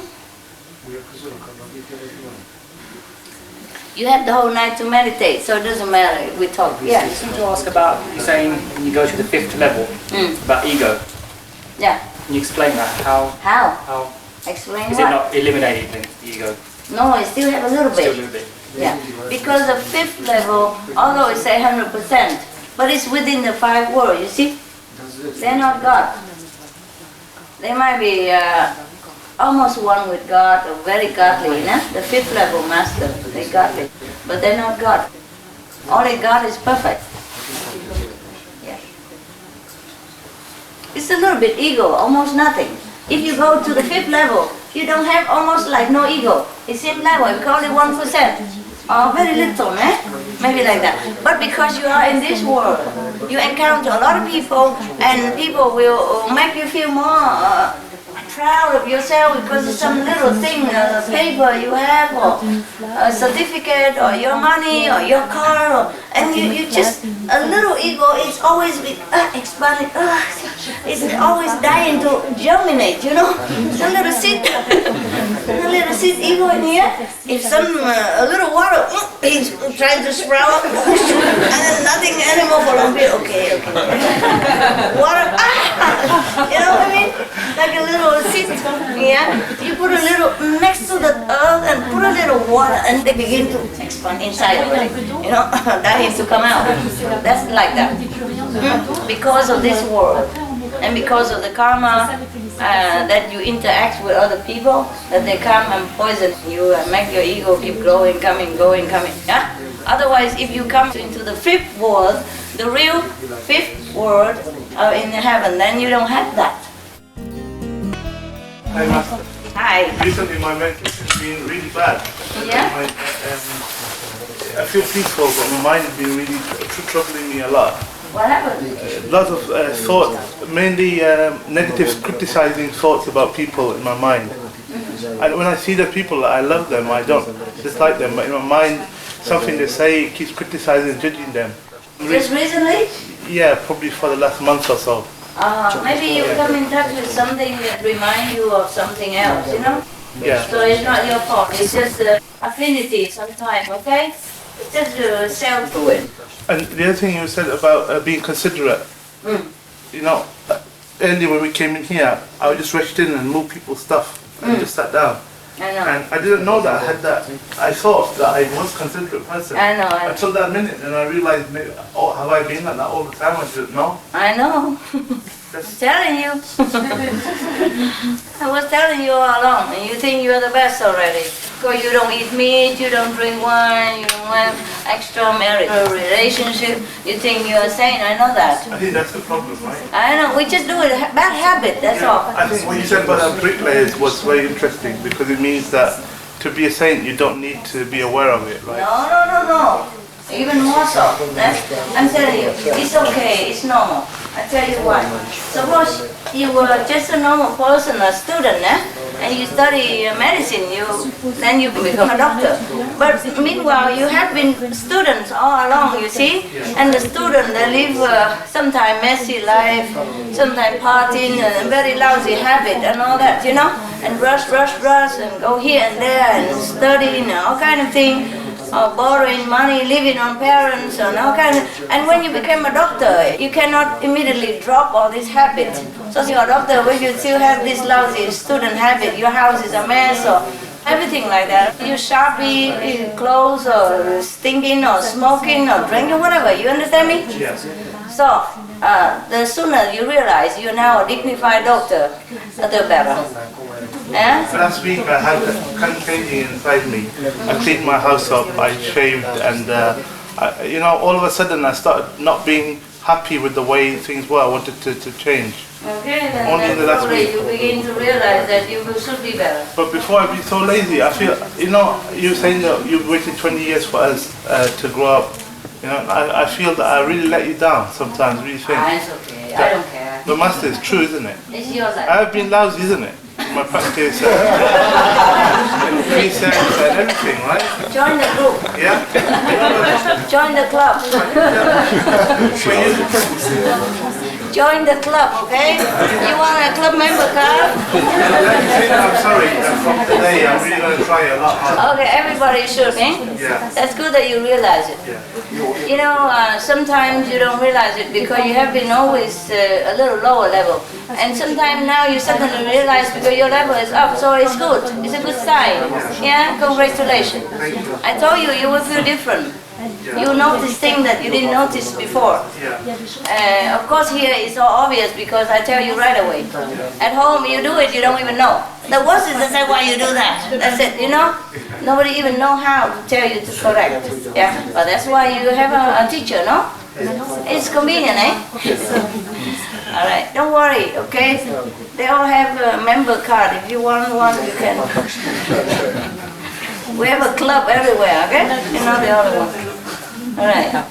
You have the whole night to meditate, so it doesn't matter if we talk. Yeah. I just want to ask about, you're saying when you go to the 5th level, about ego. Yeah. Can you explain that? How? Explain is what? it not eliminated, then, the ego? No, I still have a little bit. Still a little bit. Yeah, because the 5th level, although it's 100%, but it's within the 5 worlds, you see? They're not God. They might be almost one with God, or very godly, you know? The 5th level master, they're godly, but they're not God. Only God is perfect. Yeah. It's a little bit ego, almost nothing. If you go to the 5th level, you don't have almost like no ego. It's same level, we call it 1%. Or very little, eh? Maybe like that. But because you are in this world, you encounter a lot of people, and people will make you feel more proud of yourself because of some little thing, a paper you have, or a certificate, or your money, or your car, and you just, a little ego is always expanding, it's always dying to germinate, you know? A little seed ego in here. If a little water is trying to sprout, and then nothing anymore for a long bit, okay. Water, you know what I mean? Like a little seed, yeah? You put a little next to the earth and put a little water, and they begin to expand inside already, you know? Dying to come out. That's like that. Because of this world, and because of the karma that you interact with other people, that they come and poison you and make your ego keep growing, coming, yeah? Otherwise, if you come into the 5th world, the real 5th world in heaven, then you don't have that. Hi, Master. Hi. Recently, my mental has been really bad. Yeah? I feel peaceful, but my mind has been really troubling me a lot. What happened? Lots of thoughts, mainly negative, criticizing thoughts about people in my mind. And when I see the people, I love them, I don't dislike them, but in my mind, something they say keeps criticizing and judging them. Just recently? Yeah, probably for the last month or so. Maybe you come in touch with something that reminds you of something else, you know? Yeah. So it's not your fault, it's just affinity sometimes, okay? It's just self to it. And the other thing you said about being considerate, you know, earlier when we came in here, I would just rushed in and move people's stuff and just sat down. I know. And I didn't know that I had that. I thought that I was a considerate person. I know. Until that minute, and I realized, maybe, oh, have I been like that all the time? I didn't know. I know. I'm telling you. I was telling you all along, and you think you're the best already. Because you don't eat meat, you don't drink wine, you don't have extramarital relationship. You think you're a saint, I know that. I think that's the problem, right? I know, we just do it, bad habit, that's all. I think what you said about the bricklayers was very interesting because it means that to be a saint, you don't need to be aware of it, right? No. Even more so. I'm telling you, it's okay, it's normal. I tell you why. Suppose you were just a normal person, a student, and you study medicine, then you become a doctor. But meanwhile, you have been students all along, you see, and the student, they live sometimes messy life, sometimes partying, and very lousy habit and all that, you know, and rush, and go here and there, and studying, and all kind of thing. Borrowing money, living on parents, and all kind of. And when you become a doctor, you cannot immediately drop all these habits. So you're a doctor, when you still have this lousy student habit, your house is a mess, or everything like that. You shabby clothes, or stinking, or smoking, or drinking, whatever. You understand me? Yes. So the sooner you realize you're now a dignified doctor, the better. Yeah? Last week I had kind of changing inside me. I cleaned my house up, I shaved, and you know, all of a sudden I started not being happy with the way things were. I wanted to change. Okay, then Only in the last week. you begin to realize that you should be better. But before I be so lazy, I feel, you know, you saying that you waited 20 years for us to grow up. You know, I feel that I really let you down sometimes. Really think. It's okay. I don't care. The master is true, isn't it? It's your life. I've been lousy, isn't it? My practice, precepts and everything, right? Join the group. Yeah? Join the club. Join the club, okay? You want a club member card? I'm sorry, from today I'm really going to try a lot harder. Okay, everybody should, eh? Yeah. That's good that you realize it. Yeah. You know, sometimes you don't realize it because you have been always a little lower level. And sometimes now you suddenly realize because your level is up, so it's good. It's a good sign. Yeah, congratulations. I told you, you will feel different. You notice things that you didn't notice before. Of course here it's so obvious because I tell you right away. At home you do it, you don't even know. The worst is to say why you do that. That's it, you know? Nobody even know how to tell you to correct. Yeah, but that's why you have a teacher, no? It's convenient, eh? All right, don't worry, okay? They all have a member card. If you want one, you can. We have a club everywhere, okay? You know the other one. All right.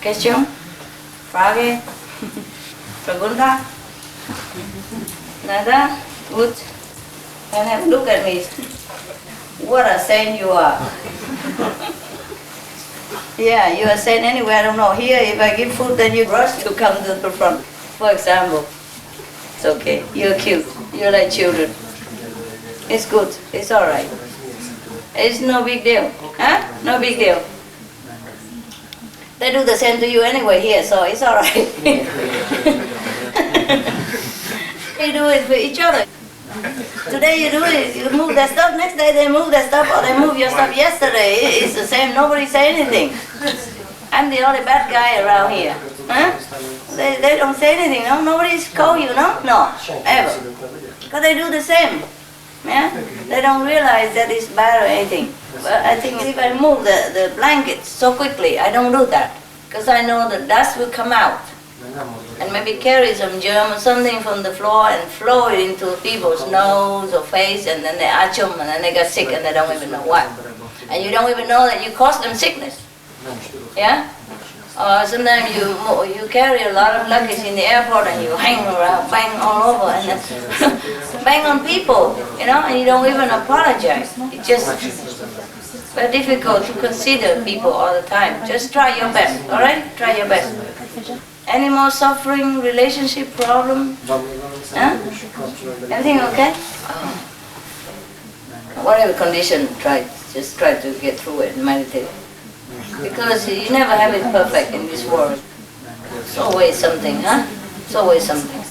Question? Frage? Pregunta? Nada? Good. And have look at me. What a saint you are. Yeah, you are saint anywhere, I don't know. Here, if I give food, then you rush to come to the front. For example. It's okay. You're cute. You're like children. It's good. It's all right. It's no big deal. Huh? No big deal. They do the same to you anyway here, so it's all right. They do it for each other. Today you do it, you move that stuff, next day they move that stuff, or they move your stuff yesterday. It's the same, nobody say anything. I'm the only bad guy around here. Huh? They don't say anything, no? Nobody's call you, no? No, ever. Because they do the same. Yeah? They don't realize that it's bad or anything. But I think if I move the blankets so quickly, I don't do that. Because I know the dust will come out. And maybe carry some germ or something from the floor and flow it into people's nose or face, and then they achum, and then they get sick and they don't even know why. And you don't even know that you caused them sickness. Yeah? Or sometimes you carry a lot of luggage in the airport and you hang around, bang all over, and then bang on people, you know, and you don't even apologize. It's just very difficult to consider people all the time. Just try your best, all right? Try your best. Any more suffering, relationship problem? Huh? Everything okay? Whatever condition, just try to get through it and meditate. Because you never have it perfect in this world. It's always something, huh? It's always something.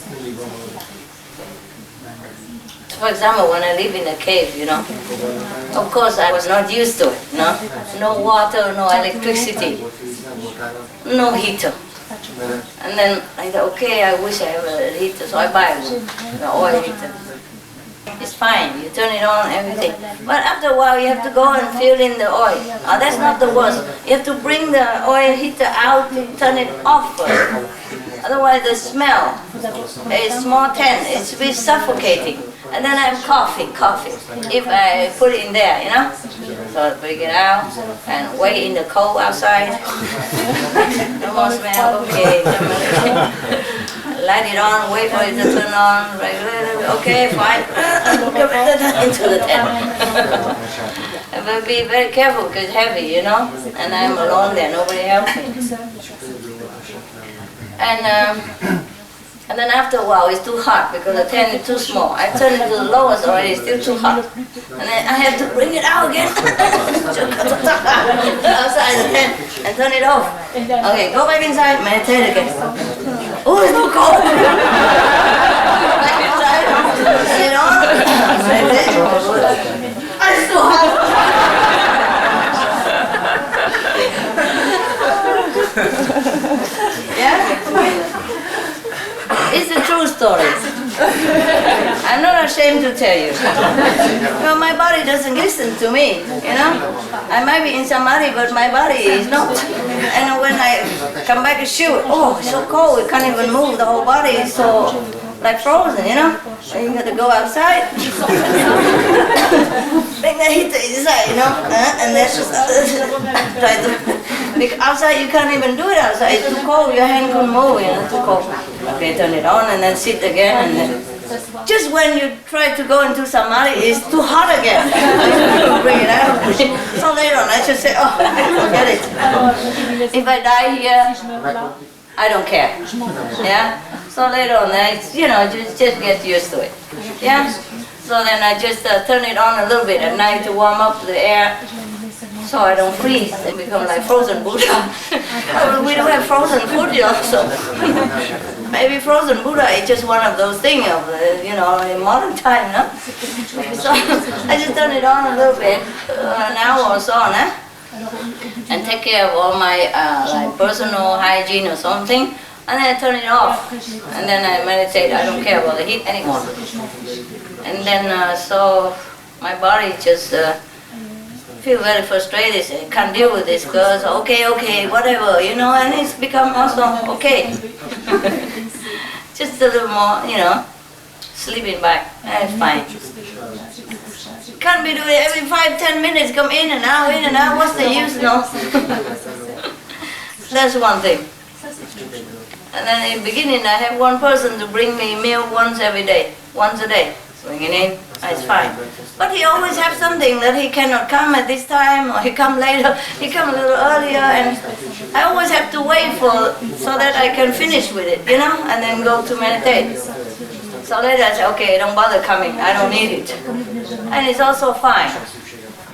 For example, when I live in a cave, you know, of course I was not used to it, no? No water, no electricity, no heater. And then I thought, okay, I wish I have a heater, so I buy an oil heater. It's fine, you turn it on, everything. But after a while you have to go and fill in the oil. Oh, that's not the worst. You have to bring the oil heater out, turn it off first. Otherwise the smell is more tense, it's suffocating. And then I have coffee. If I put it in there, you know, so I bring it out and wait in the cold outside. No more smell. Okay. Light it on. Wait for it to turn on. Okay, fine. Into the tent. But be very careful because it's heavy, you know. And I'm alone there. Nobody helps me. And then after a while, it's too hot because the tent is too small. I turn it to the lowest already, it's still too hot. And then I have to bring it out again. Outside the tent and turn it off. Okay, go back inside, meditate again. Oh, it's too cold. Back inside, turn it on, meditate. Oh, it's too hot. Yeah? It's a true story. I'm not ashamed to tell you. Well, my body doesn't listen to me, you know. I might be in samadhi, but my body is not. And when I come back to shoot, oh, it's so cold, it can't even move. The whole body is so like frozen, you know. So you got to go outside, bring the heater inside, you know, and then try to. Because outside you can't even do it outside. It's too cold. Your hand couldn't move. You know, it's too cold. Okay, turn it on and then sit again. And then just when you try to go into samadhi, it's too hot again. Bring it out. So later on, I should say, oh, forget it. If I die here, I don't care. Yeah. So later on, you know, just get used to it. Yeah. So then I just turn it on a little bit at night to warm up the air. So I don't freeze and become like frozen Buddha. We don't have frozen food, you know, so maybe frozen Buddha is just one of those things of, you know, in modern time, no? So I just turn it on a little bit, an hour or so, no? And take care of all my like personal hygiene or something, and then I turn it off, and then I meditate. I don't care about the heat anymore. And then so my body just feel very frustrated. I can't deal with this because okay, whatever, you know, and it's become also okay. Just a little more, you know, sleeping back. That's fine. Can't be doing it every 5-10 minutes, come in and out, what's the use, no? That's one thing. And then in the beginning I have one person to bring me meal once a day. Bring it in, it's fine. But he always has something that he cannot come at this time, or he come later, he come a little earlier, and I always have to wait so that I can finish with it, you know, and then go to meditate. So later I say, okay, don't bother coming, I don't need it. And it's also fine.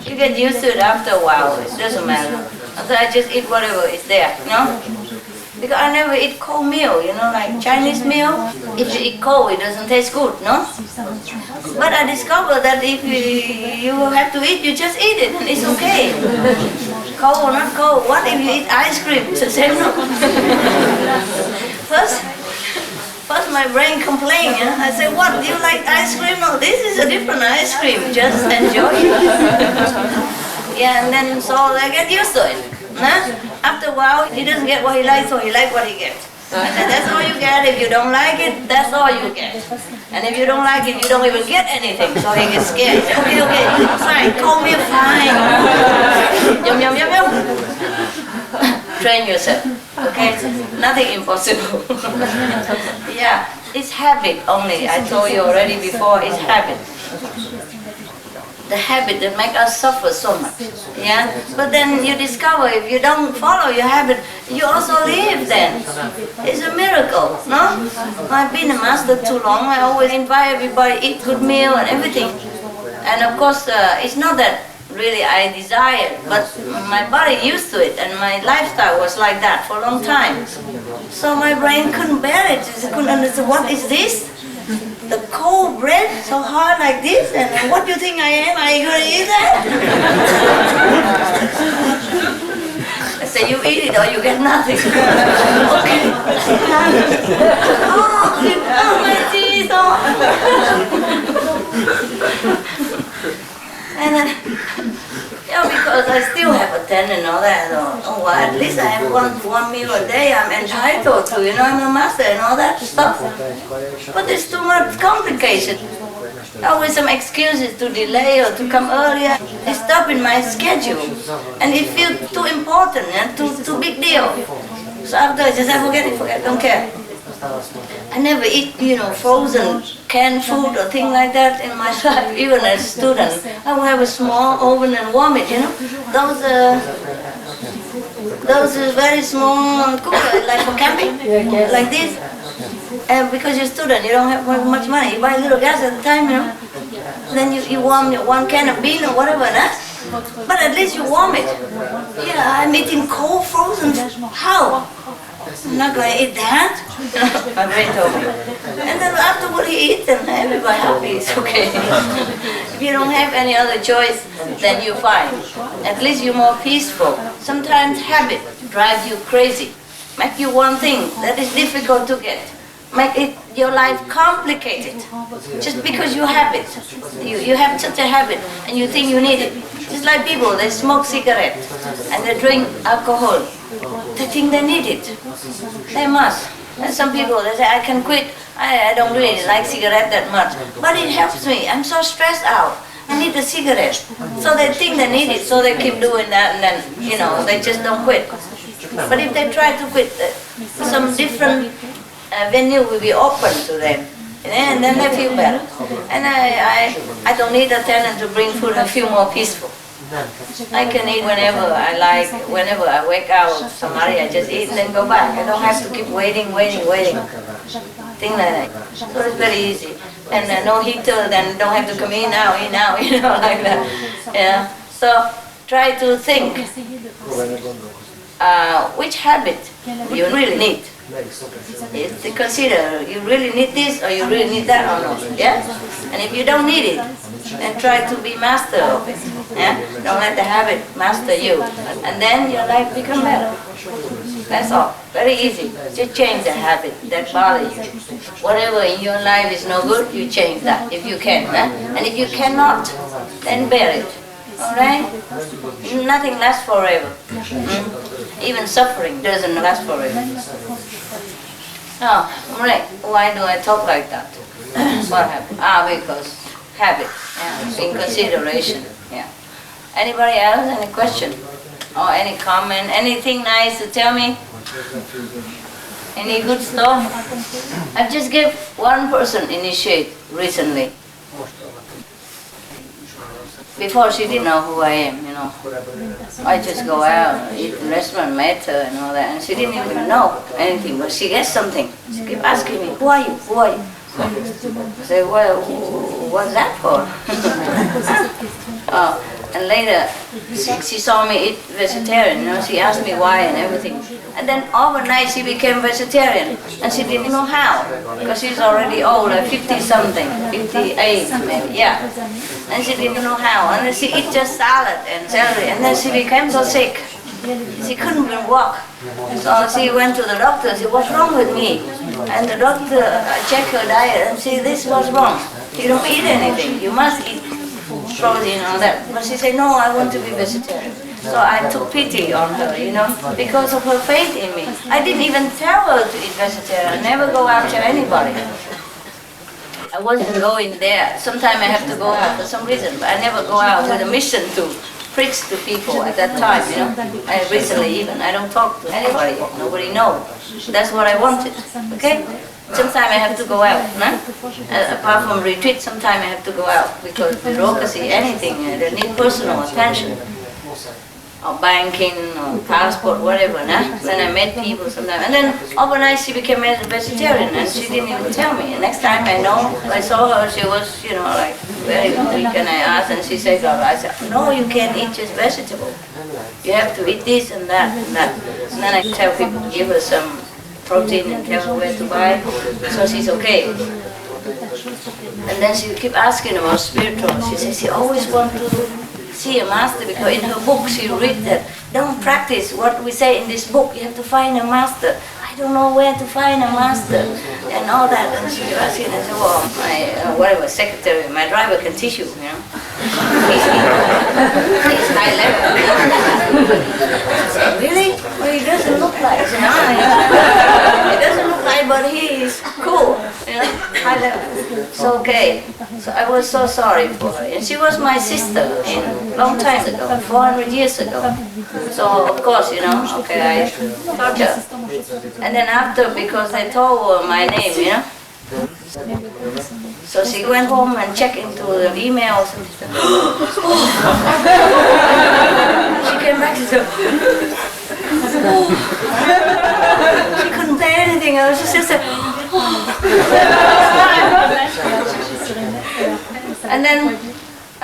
You get used to it after a while, it doesn't matter. So I just eat whatever is there, you know? Because I never eat cold meal, you know, like Chinese meal. If you eat cold, it doesn't taste good, no? But I discovered that if you have to eat, you just eat it, and it's okay. Cold or not cold, what if you eat ice cream? It's the same, no? First my brain complained, you know? I said, what, do you like ice cream? No, this is a different ice cream, just enjoy it. Yeah, and then so I get used to it. Nah? After a while, he doesn't get what he likes, so he likes what he gets. And then that's all you get. If you don't like it, that's all you get. And if you don't like it, you don't even get anything. So he gets scared. Okay, fine, call me fine. Yum, yum, yum, yum. Train yourself. Okay? Nothing impossible. Yeah, it's habit only. I told you already before, it's habit. The habit that makes us suffer so much, yeah? But then you discover if you don't follow your habit, you also live then. It's a miracle, no? I've been a master too long. I always invite everybody to eat good meal and everything. And of course, it's not that really I desire, but my body used to it, and my lifestyle was like that for a long time. So my brain couldn't bear it. It couldn't understand, what is this? The cold bread, so hard like this, and what do you think I am? Are you going to eat that? I said, you eat it or you get nothing. Okay. Oh, my teeth. And then, yeah, because I still have a tent and all that. Oh, well, at least I have one meal a day I'm entitled to, you know, I'm a master and all that stuff. But it's too much complication. Always some excuses to delay or to come earlier. They stop in my schedule. And it feels too important and too big deal. So after I just forget, don't care. I never eat, frozen canned food or thing like that in my life, even as a student. I will have a small oven and warm it, Those very small cookers, like for camping, like this. And because you're a student, you don't have much money. You buy a little gas at the time, Then you warm one can of bean or whatever, But at least you warm it. Yeah, I'm eating cold frozen. How? I'm not going to eat that. My brain told me. And then afterward he eats and everybody happy. It's okay. If you don't have any other choice, then you're fine. At least you're more peaceful. Sometimes habit drives you crazy. Make you one thing that is difficult to get. Make your life complicated. Just because you have it. You have such a habit and you think you need it. Just like people, they smoke cigarettes and they drink alcohol. They think they need it. They must. And some people, they say, I can quit. I don't really like cigarette that much. But it helps me. I'm so stressed out. I need a cigarette. So they think they need it, so they keep doing that and then, they just don't quit. But if they try to quit, some different venue will be open to them. And then they feel better. And I don't need a tenant to bring food. I feel more peaceful. I can eat whenever I like. Whenever I wake out of Somalia, I just eat and then go back. I don't have to keep waiting. Thing like that. So it's very easy. And no heater, then don't have to come in now, like that. Yeah. So try to think which habit you really need. To consider you really need this or you really need that or not. Yeah? And if you don't need it, then try to be master of it. Yeah? Don't let the habit master you. And then your life become better. That's all. Very easy. Just change the habit that bothers you. Whatever in your life is no good, you change that if you can. And if you cannot, then bear it. Alright? Nothing lasts forever. Even suffering doesn't last forever. Oh, right. Why do I talk like that? What happened? Because habit. Yeah. In consideration. Yeah. Anybody else? Any question? Or any comment? Anything nice to tell me? Any good stuff? I've just gave one person initiate recently. Before she didn't know who I am, I just go out, eat in restaurant, met her and all that, and she didn't even know anything, but she gets something. She kept asking me, who are you? Who are you? I say, well, what's that for? And later, she saw me eat vegetarian, she asked me why and everything. And then overnight she became vegetarian, and she didn't know how, because she's already old, like 50-something, 58 maybe, yeah. And she didn't know how, and then she eat just salad and celery, and then she became so sick. She couldn't even walk. So she went to the doctor and said, what's wrong with me? And the doctor checked her diet and said, this was wrong. You don't eat anything, you must eat protein and all that. But she said, no, I want to be vegetarian. So I took pity on her, because of her faith in me. I didn't even tell her to eat vegetarian. I never go after anybody. I wasn't going there. Sometimes I have to go out for some reason, but I never go out with a mission to preach to people at that time, I recently even, I don't talk to anybody, nobody knows. That's what I wanted, okay? Sometimes I have to go out, apart from retreat, sometimes I have to go out because bureaucracy, anything, they need personal attention. Or banking, or passport, whatever, Then I met people sometimes. And then overnight she became a vegetarian and she didn't even tell me. And next time I saw her, she was, like very weak, and I asked and she said, I said, no, you can't eat just vegetable. You have to eat this and that and that. And then I tell people to give her some protein and tell her where to buy, so she's okay. And then she keep asking about spiritual. She says she always wants to see a master, because in her book she read that don't practice what we say in this book, you have to find a master. I don't know where to find a master and all that. And she was asking, I said, well, my secretary, my driver can teach you, He's high level. I said, really? Well, he doesn't look like, he doesn't look like, but he is cool, high level. It's okay. So I was so sorry for her. And she was my sister in long time ago, 400 years ago. So of course, you know, okay, I taught her. And then after, because I told her my name, you know. So she went home and checked into the emails. And she came back and said, she couldn't say anything. I was just said, and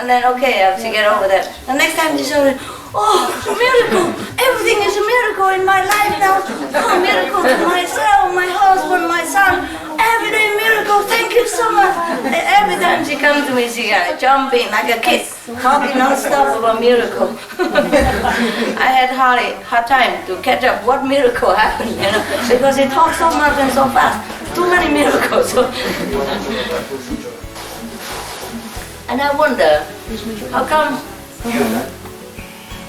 then okay, I have to get over that. The next time she saw it, oh, miracle! Everything is a miracle in my life now. Oh, miracle to myself, my husband, my son. Every day miracle. Thank you so much. Every time she comes to me, she jumping like a kid, talking non-stop about miracle. I had hard time to catch up what miracle happened, you know, because he talks so much and so fast. Too many miracles. And I wonder, how come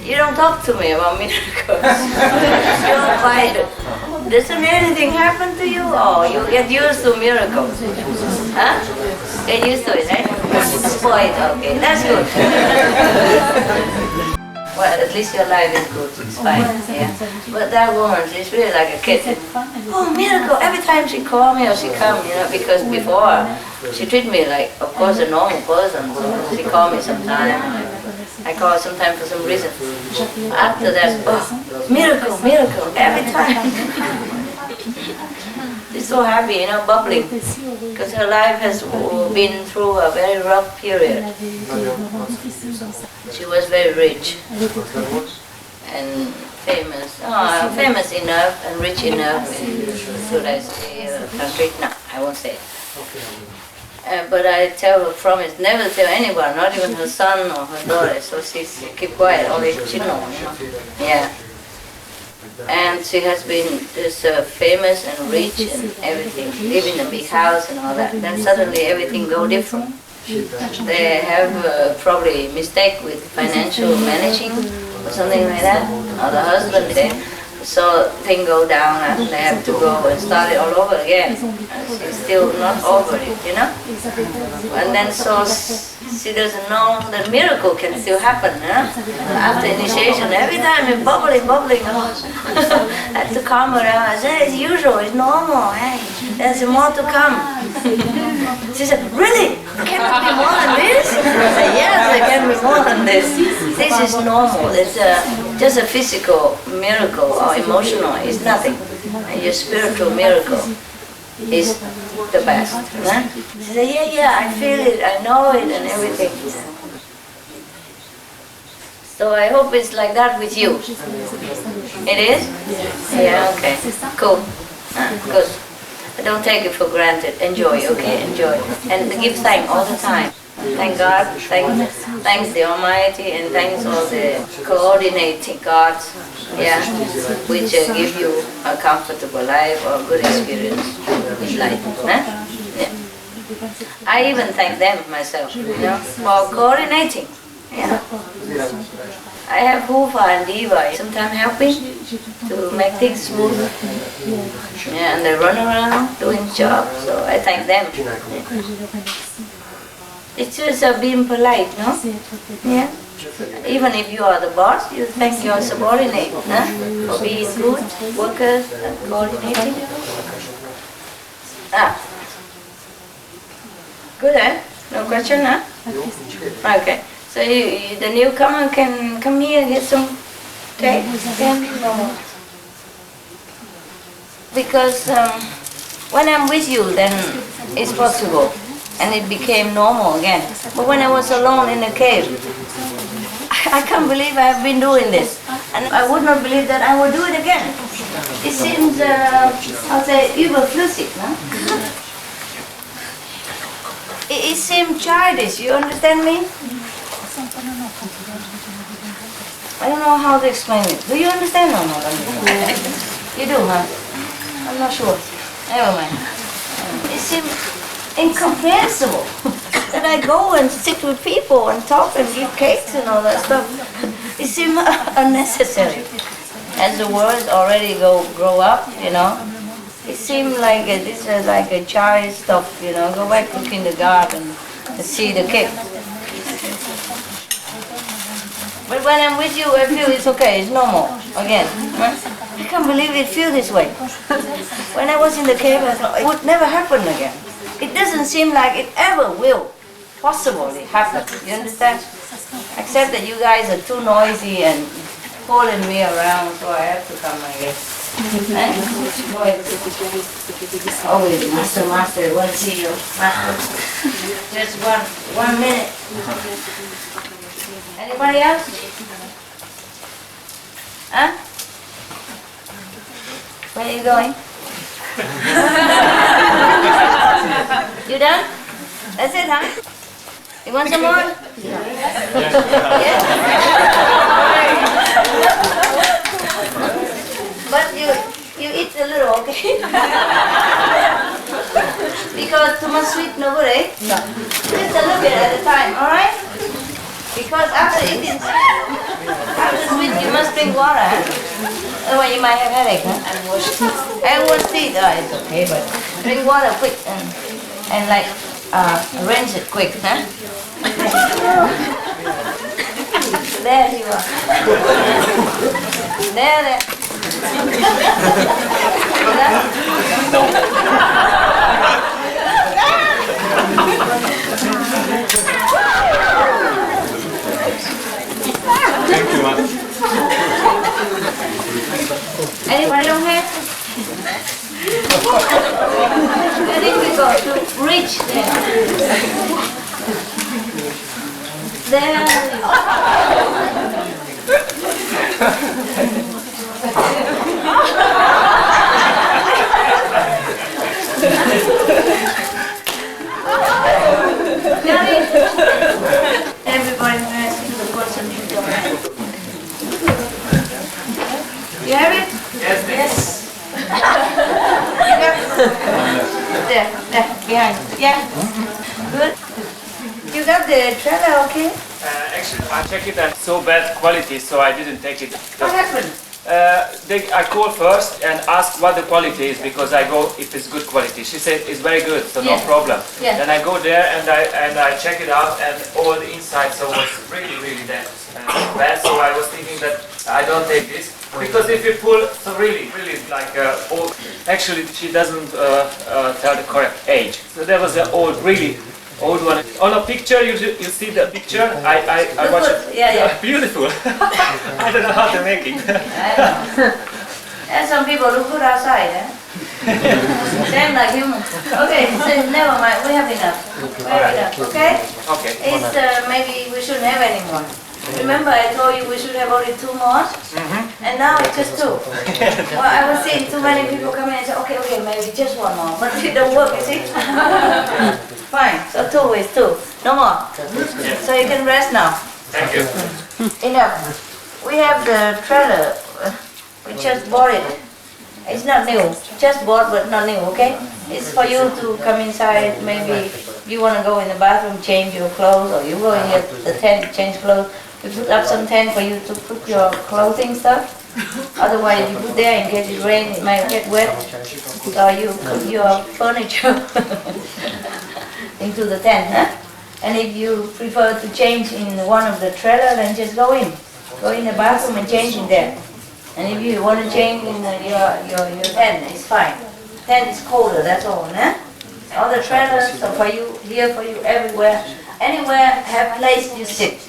you don't talk to me about miracles? You're quiet. Doesn't anything happen to you? Or you get used to miracles? Huh? Get used to it, right? Spoiled, okay, that's good. Well, at least your life is good, it's fine, yeah. But that woman, she's really like a kid. Oh, miracle, every time she call me or she come, you know, because before, she treat me like, of course, a normal person, so she call me sometime. I call her sometime for some reason. After that, oh, miracle, miracle, every time. She's so happy, you know, bubbling, because her life has been through a very rough period. She was very rich and famous. Oh, famous enough and rich enough. Should I say country? No, I won't say it. But I tell her, promise, never tell anyone, not even her son or her daughter. So she keep quiet, only she knows, you know. Yeah. And she has been just famous and rich and everything, live in a big house and all that. Then suddenly everything go different. They have probably mistake with financial managing or something like that, or the husband there. So things go down and they have to go and start it all over again. And she's still not over it, you know? And then so she doesn't know that miracle can still happen, huh? After initiation, every time it's bubbling. I have to calm her down. I say, it's usual, it's normal, hey, there's more to come. She said, really? Can it be more than this? I said, yes, it can be more than this. This is normal. It's just a physical miracle or emotional. It's nothing. And your spiritual miracle is the best. Huh? She said, yeah, I feel it, I know it and everything. So I hope it's like that with you. It is? Yeah, okay. Cool. Good. Don't take it for granted. Enjoy, okay? Enjoy. And give thanks all the time. Thank God, thanks the Almighty, and thanks all the coordinating gods, yeah, which give you a comfortable life or good experience in life. Huh? Yeah. I even thank them myself, you know, for coordinating. Yeah. I have Hufa and Diva sometimes helping to make things smooth. Yeah, and they run around doing jobs, so I thank them. Yeah. It's just being polite, no? Yeah. Even if you are the boss, you thank your subordinate, huh? For being good workers and coordinating. Good, eh? No question, huh? Okay. So the newcomer can come here and get some cake. Because when I'm with you, then it's possible. And it became normal again. But when I was alone in a cave, I can't believe I have been doing this. And I would not believe that I will do it again. It seems, I'll say, überflüssig, no? It seems childish, you understand me? I don't know how to explain it. Do you understand or not? You do, huh? I'm not sure. Never mind. It seems incomprehensible that I go and sit with people and talk and give cakes and all that stuff. It seems unnecessary. As the words already grow up, you know, It seemed like this is like a child stuff, you know. Go back to kindergarten and see the kid. But when I'm with you, I feel it's okay, it's normal again. I can't believe it feels this way. When I was in the cave, I thought it would never happen again. It doesn't seem like it ever will possibly happen. You understand? Except that you guys are too noisy and pulling me around, so I have to come, I guess. Always, master, I want to see you. Master. Just one minute. Anybody else? Huh? Where are you going? You done? That's it, huh? You want some more? Yeah? But you eat a little, okay? Because too much sweet no good, eh? No. Just a little bit at a time, alright? Because after eating sweet, you must drink water, huh? Otherwise you might have headache, huh? And wash teeth, it's okay, but drink water quick and like rinse it quick, huh? There you are. There. Thank you, man. Anybody don't have? Very difficult to reach there. There. Everybody has the person you don't have. You have it? Yes. There, behind. Yeah. Good. You got the trailer, okay? Actually, I checked it at so bad quality, so I didn't take it. What happened? I call first and ask what the quality is because I go if it's good quality. She said it's very good, so no problem. Yeah. Then I go there and I check it out and all the inside so was really bad. So I was thinking that I don't take this because if you pull so really like old. Actually, she doesn't tell the correct age. So there was an really old one. On a picture, you see the picture. I watch it. Yeah. Beautiful. I don't know how to make it. And some people look good outside, eh? Same like humans. Okay, so never mind. We have enough. Okay? Okay. It's maybe we shouldn't have any more. Remember, I told you we should have only 2 more, and now it's just 2. Well, I was seeing too many people come in and say, okay, maybe just 1 more, but it don't work, you see? Fine. So 2 is 2. No more. So you can rest now. Thank you. Enough. We have the trailer. We just bought it. It's not new. Just bought, but not new. Okay? It's for you to come inside. Maybe you want to go in the bathroom, change your clothes, or you go in here, the tent, change clothes. We put up some tent for you to put your clothing stuff. Otherwise, you put there in case it rains, it might get wet. So you put your furniture into the tent, huh? And if you prefer to change in one of the trailer, then just go in. Go in the bathroom and change in there. And if you want to change in your tent, it's fine. Tent is colder, that's all, huh? All the trailers are for you, here for you, everywhere. Anywhere have place you sit,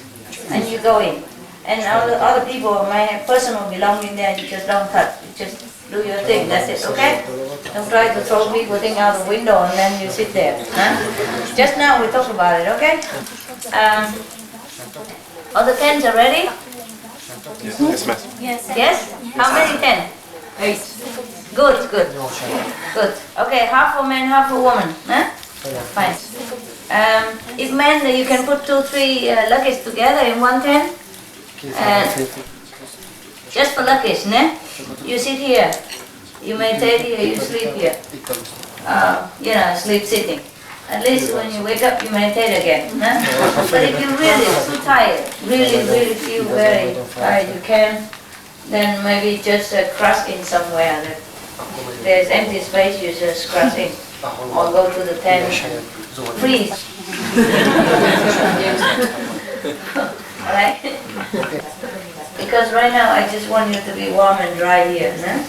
and you go in. And all the other people might have personal belongings there, you just don't touch. You just do your thing, that's it, okay? Don't try to throw people thing out the window and then you sit there. Huh? Just now we talked about it, okay? All the tents are ready? Yes, ma'am. Yes? How many tents? 8. Good. Okay, half for men, half for women. Huh? Fine. If men, you can put 2, 3 luggage together in one tent. Just for luggage, ne? You sit here. You meditate here, you sleep here. Sleep sitting. At least when you wake up, you meditate again. Huh? But if you're really too tired, really feel very tired, you can, then maybe just cross in somewhere that there's empty space, you just cross in. Or go to the tent, freeze. Alright? Because right now I just want you to be warm and dry here. No?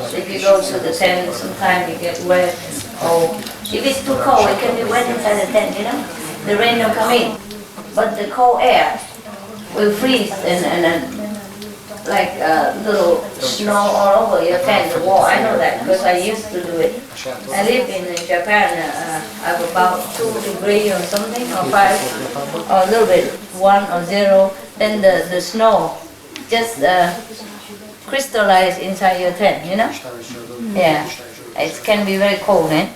So if you go to the tent, sometimes you get wet and cold. If it's too cold, it can be wet inside the tent, you know? The rain will come in. But the cold air will freeze and like little snow all over your tent, the wall. I know that because I used to do it. I live in Japan. I have about 2 degrees or something, or 5, or a little bit, 1 or 0. Then the snow just crystallize inside your tent, you know? Yeah, it can be very cold, eh?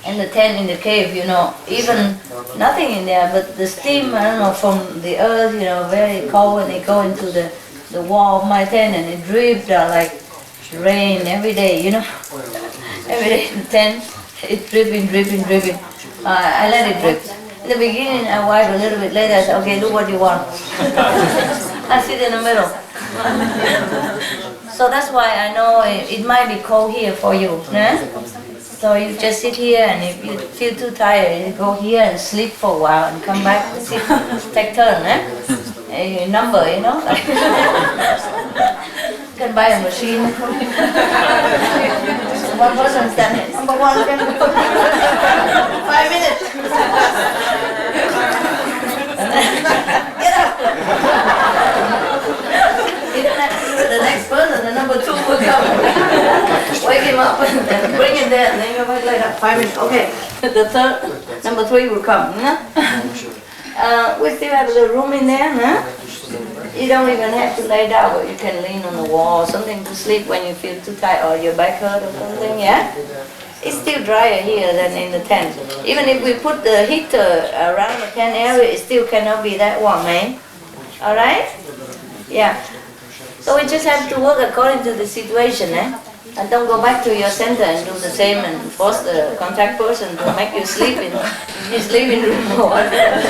And the tent in the cave, you know, even nothing in there, but the steam, I don't know, from the earth, you know, very cold, and it go into the wall of my tent, and it drips down like rain every day, you know. Every day in the tent, it's dripping, dripping, dripping. I let it drip. In the beginning, I wipe a little bit. Later, I said, okay, do what you want. I sit in the middle. So that's why I know it might be cold here for you. Né? So you just sit here, and if you feel too tired, you go here and sleep for a while and come back and sit, take turn. A number, you know. You can buy a machine. One person standing. Number 1 can go. 5 minutes. Get up. You don't have to do it the next person. The number 2 will come. Wake him up and bring him there, and then you go back later. 5 minutes. Okay. The third, number 3 will come. We still have a little room in there. You don't even have to lay down, but you can lean on the wall or something to sleep when you feel too tired or your back hurt or something, yeah? It's still drier here than in the tent. Even if we put the heater around the tent area, it still cannot be that warm, eh? Alright? Yeah. So we just have to work according to the situation, eh? And don't go back to your center and do the same and force the contact person to make you sleep in his living room or whatever.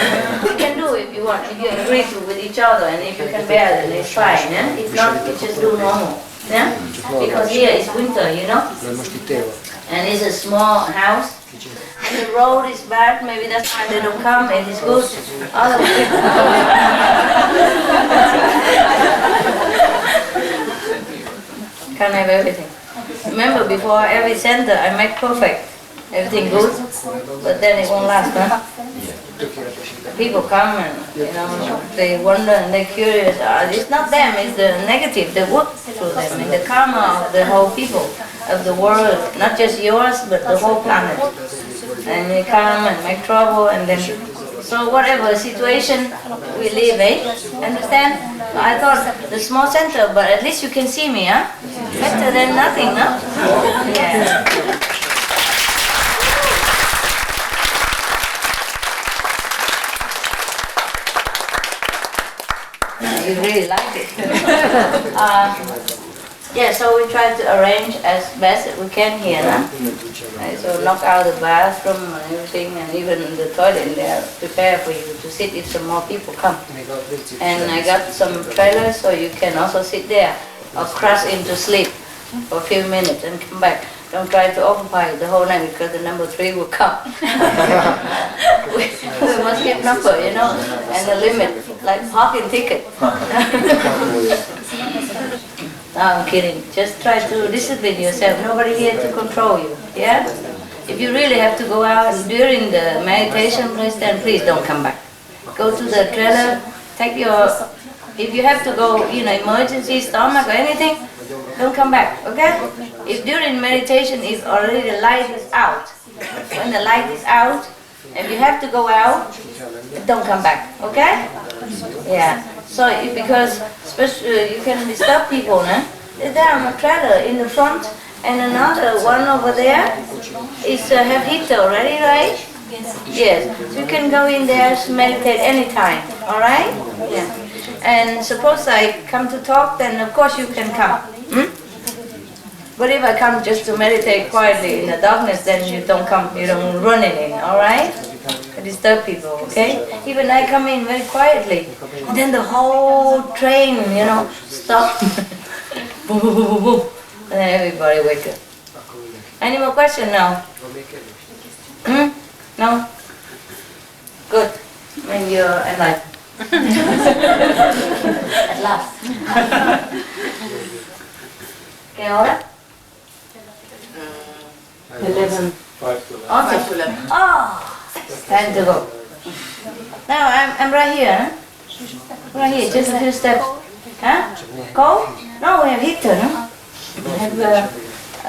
You can do if you want, if you agree to with each other, and if you can bear it, then it's fine. Eh? If not, you just do normal. Yeah? Because here it's winter, you know? And it's a small house. And the road is bad, maybe that's why they don't come. It is good. Otherwise, can't have everything. Remember, before every center, I make perfect. Everything good, but then it won't last, huh? People come and, you know, they wonder and they're curious. It's not them, it's the negative, they work through them, and the karma of the whole people, of the world, not just yours, but the whole planet. And they come and make trouble, and then, so whatever situation we live, eh? Understand? I thought the small center, but at least you can see me, huh? Better than nothing, no? Yeah. You really like it. Yeah, so we try to arrange as best as we can here, no? So knock out the bathroom and everything, and even the toilet, they are prepared for you to sit if some more people come. And I got some trailers, so you can also sit there or cross in to sleep for a few minutes and come back. Don't try to occupy the whole night because the number 3 will come. we must keep number, you know, and the limit, like parking ticket. No, I'm kidding. Just try to discipline yourself. Nobody here to control you, yeah? If you really have to go out during the meditation place, then please don't come back. Go to the trailer, take your, if you have to go, you know, emergency, stomach or anything, don't come back, okay? If during meditation, if already the light is out, when the light is out, if you have to go out, don't come back, okay? Yeah. So, because especially you can disturb people, no? There are a trailer in the front, and another one over there is have heater already, right? Yes. So you can go in there to meditate anytime, all right? Yeah. And suppose I come to talk, then of course you can come. But if I come just to meditate quietly in the darkness, then you don't come, you don't run in, all right? I disturb people, okay? Even I come in very quietly, and then the whole train, you know, stop. Boom, boom, boom, boom, boom. Then everybody wake up. Any more questions now? No? Good. Maybe you're enlightened. At last. Okay, all right? 11. 5 to 11. Okay. 5 to 11. Oh, time to go. Now I'm right here, huh? Right here, just a few steps. Huh? Cold? No, we have heater, no? We have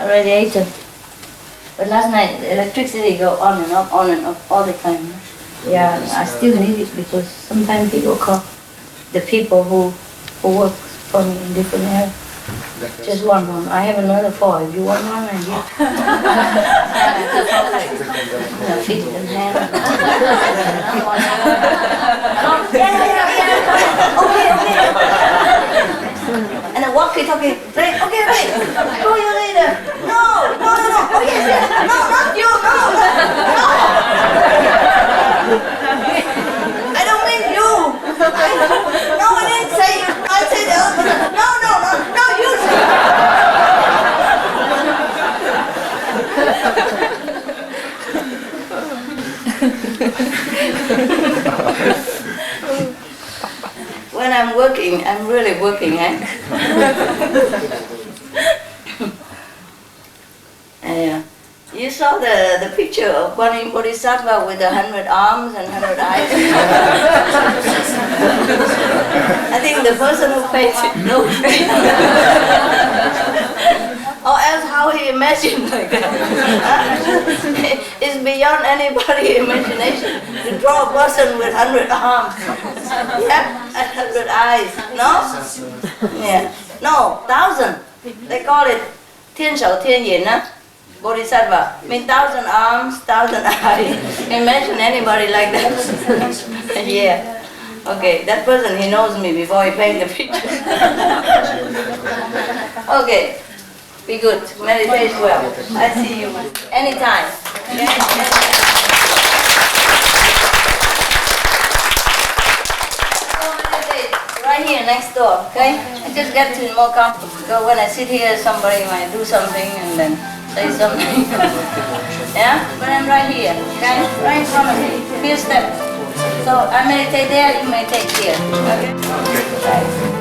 radiator. But last night the electricity go on and off all the time. No? Yeah, I still need it because sometimes people call the people who work for me in different areas. Just one. I have another 4. If you want one, I give. Feet and hands. Okay. And then walkie-talkie. Okay. Go you later. No. Oh yes. No, not you. No. I don't mean you. No, I didn't say you. I said the other. No, you. When I'm working, I'm really working, eh? Yeah. You saw the picture of Guanyin Bodhisattva with 100 arms and 100 eyes? I think the person who painted knows. Or else how he imagined like that. It's beyond anybody's imagination to draw a person with 100 arms. Yeah, and 100 eyes. No? Yeah. No, 1,000. They call it 天手天眼, huh? Bodhisattva. I mean 1,000 arms, 1,000 eyes. Imagine anybody like that. Yeah. Okay, that person, he knows me before he paint the picture. Okay. Be good. Meditate well. I see you anytime. Okay? So meditate right here next door. Okay? I just get to more comfortable. Because when I sit here, somebody might do something and then say something. Yeah? But I'm right here. Okay? Right in front of me. Few steps. So I meditate there. You meditate here. Okay? Right.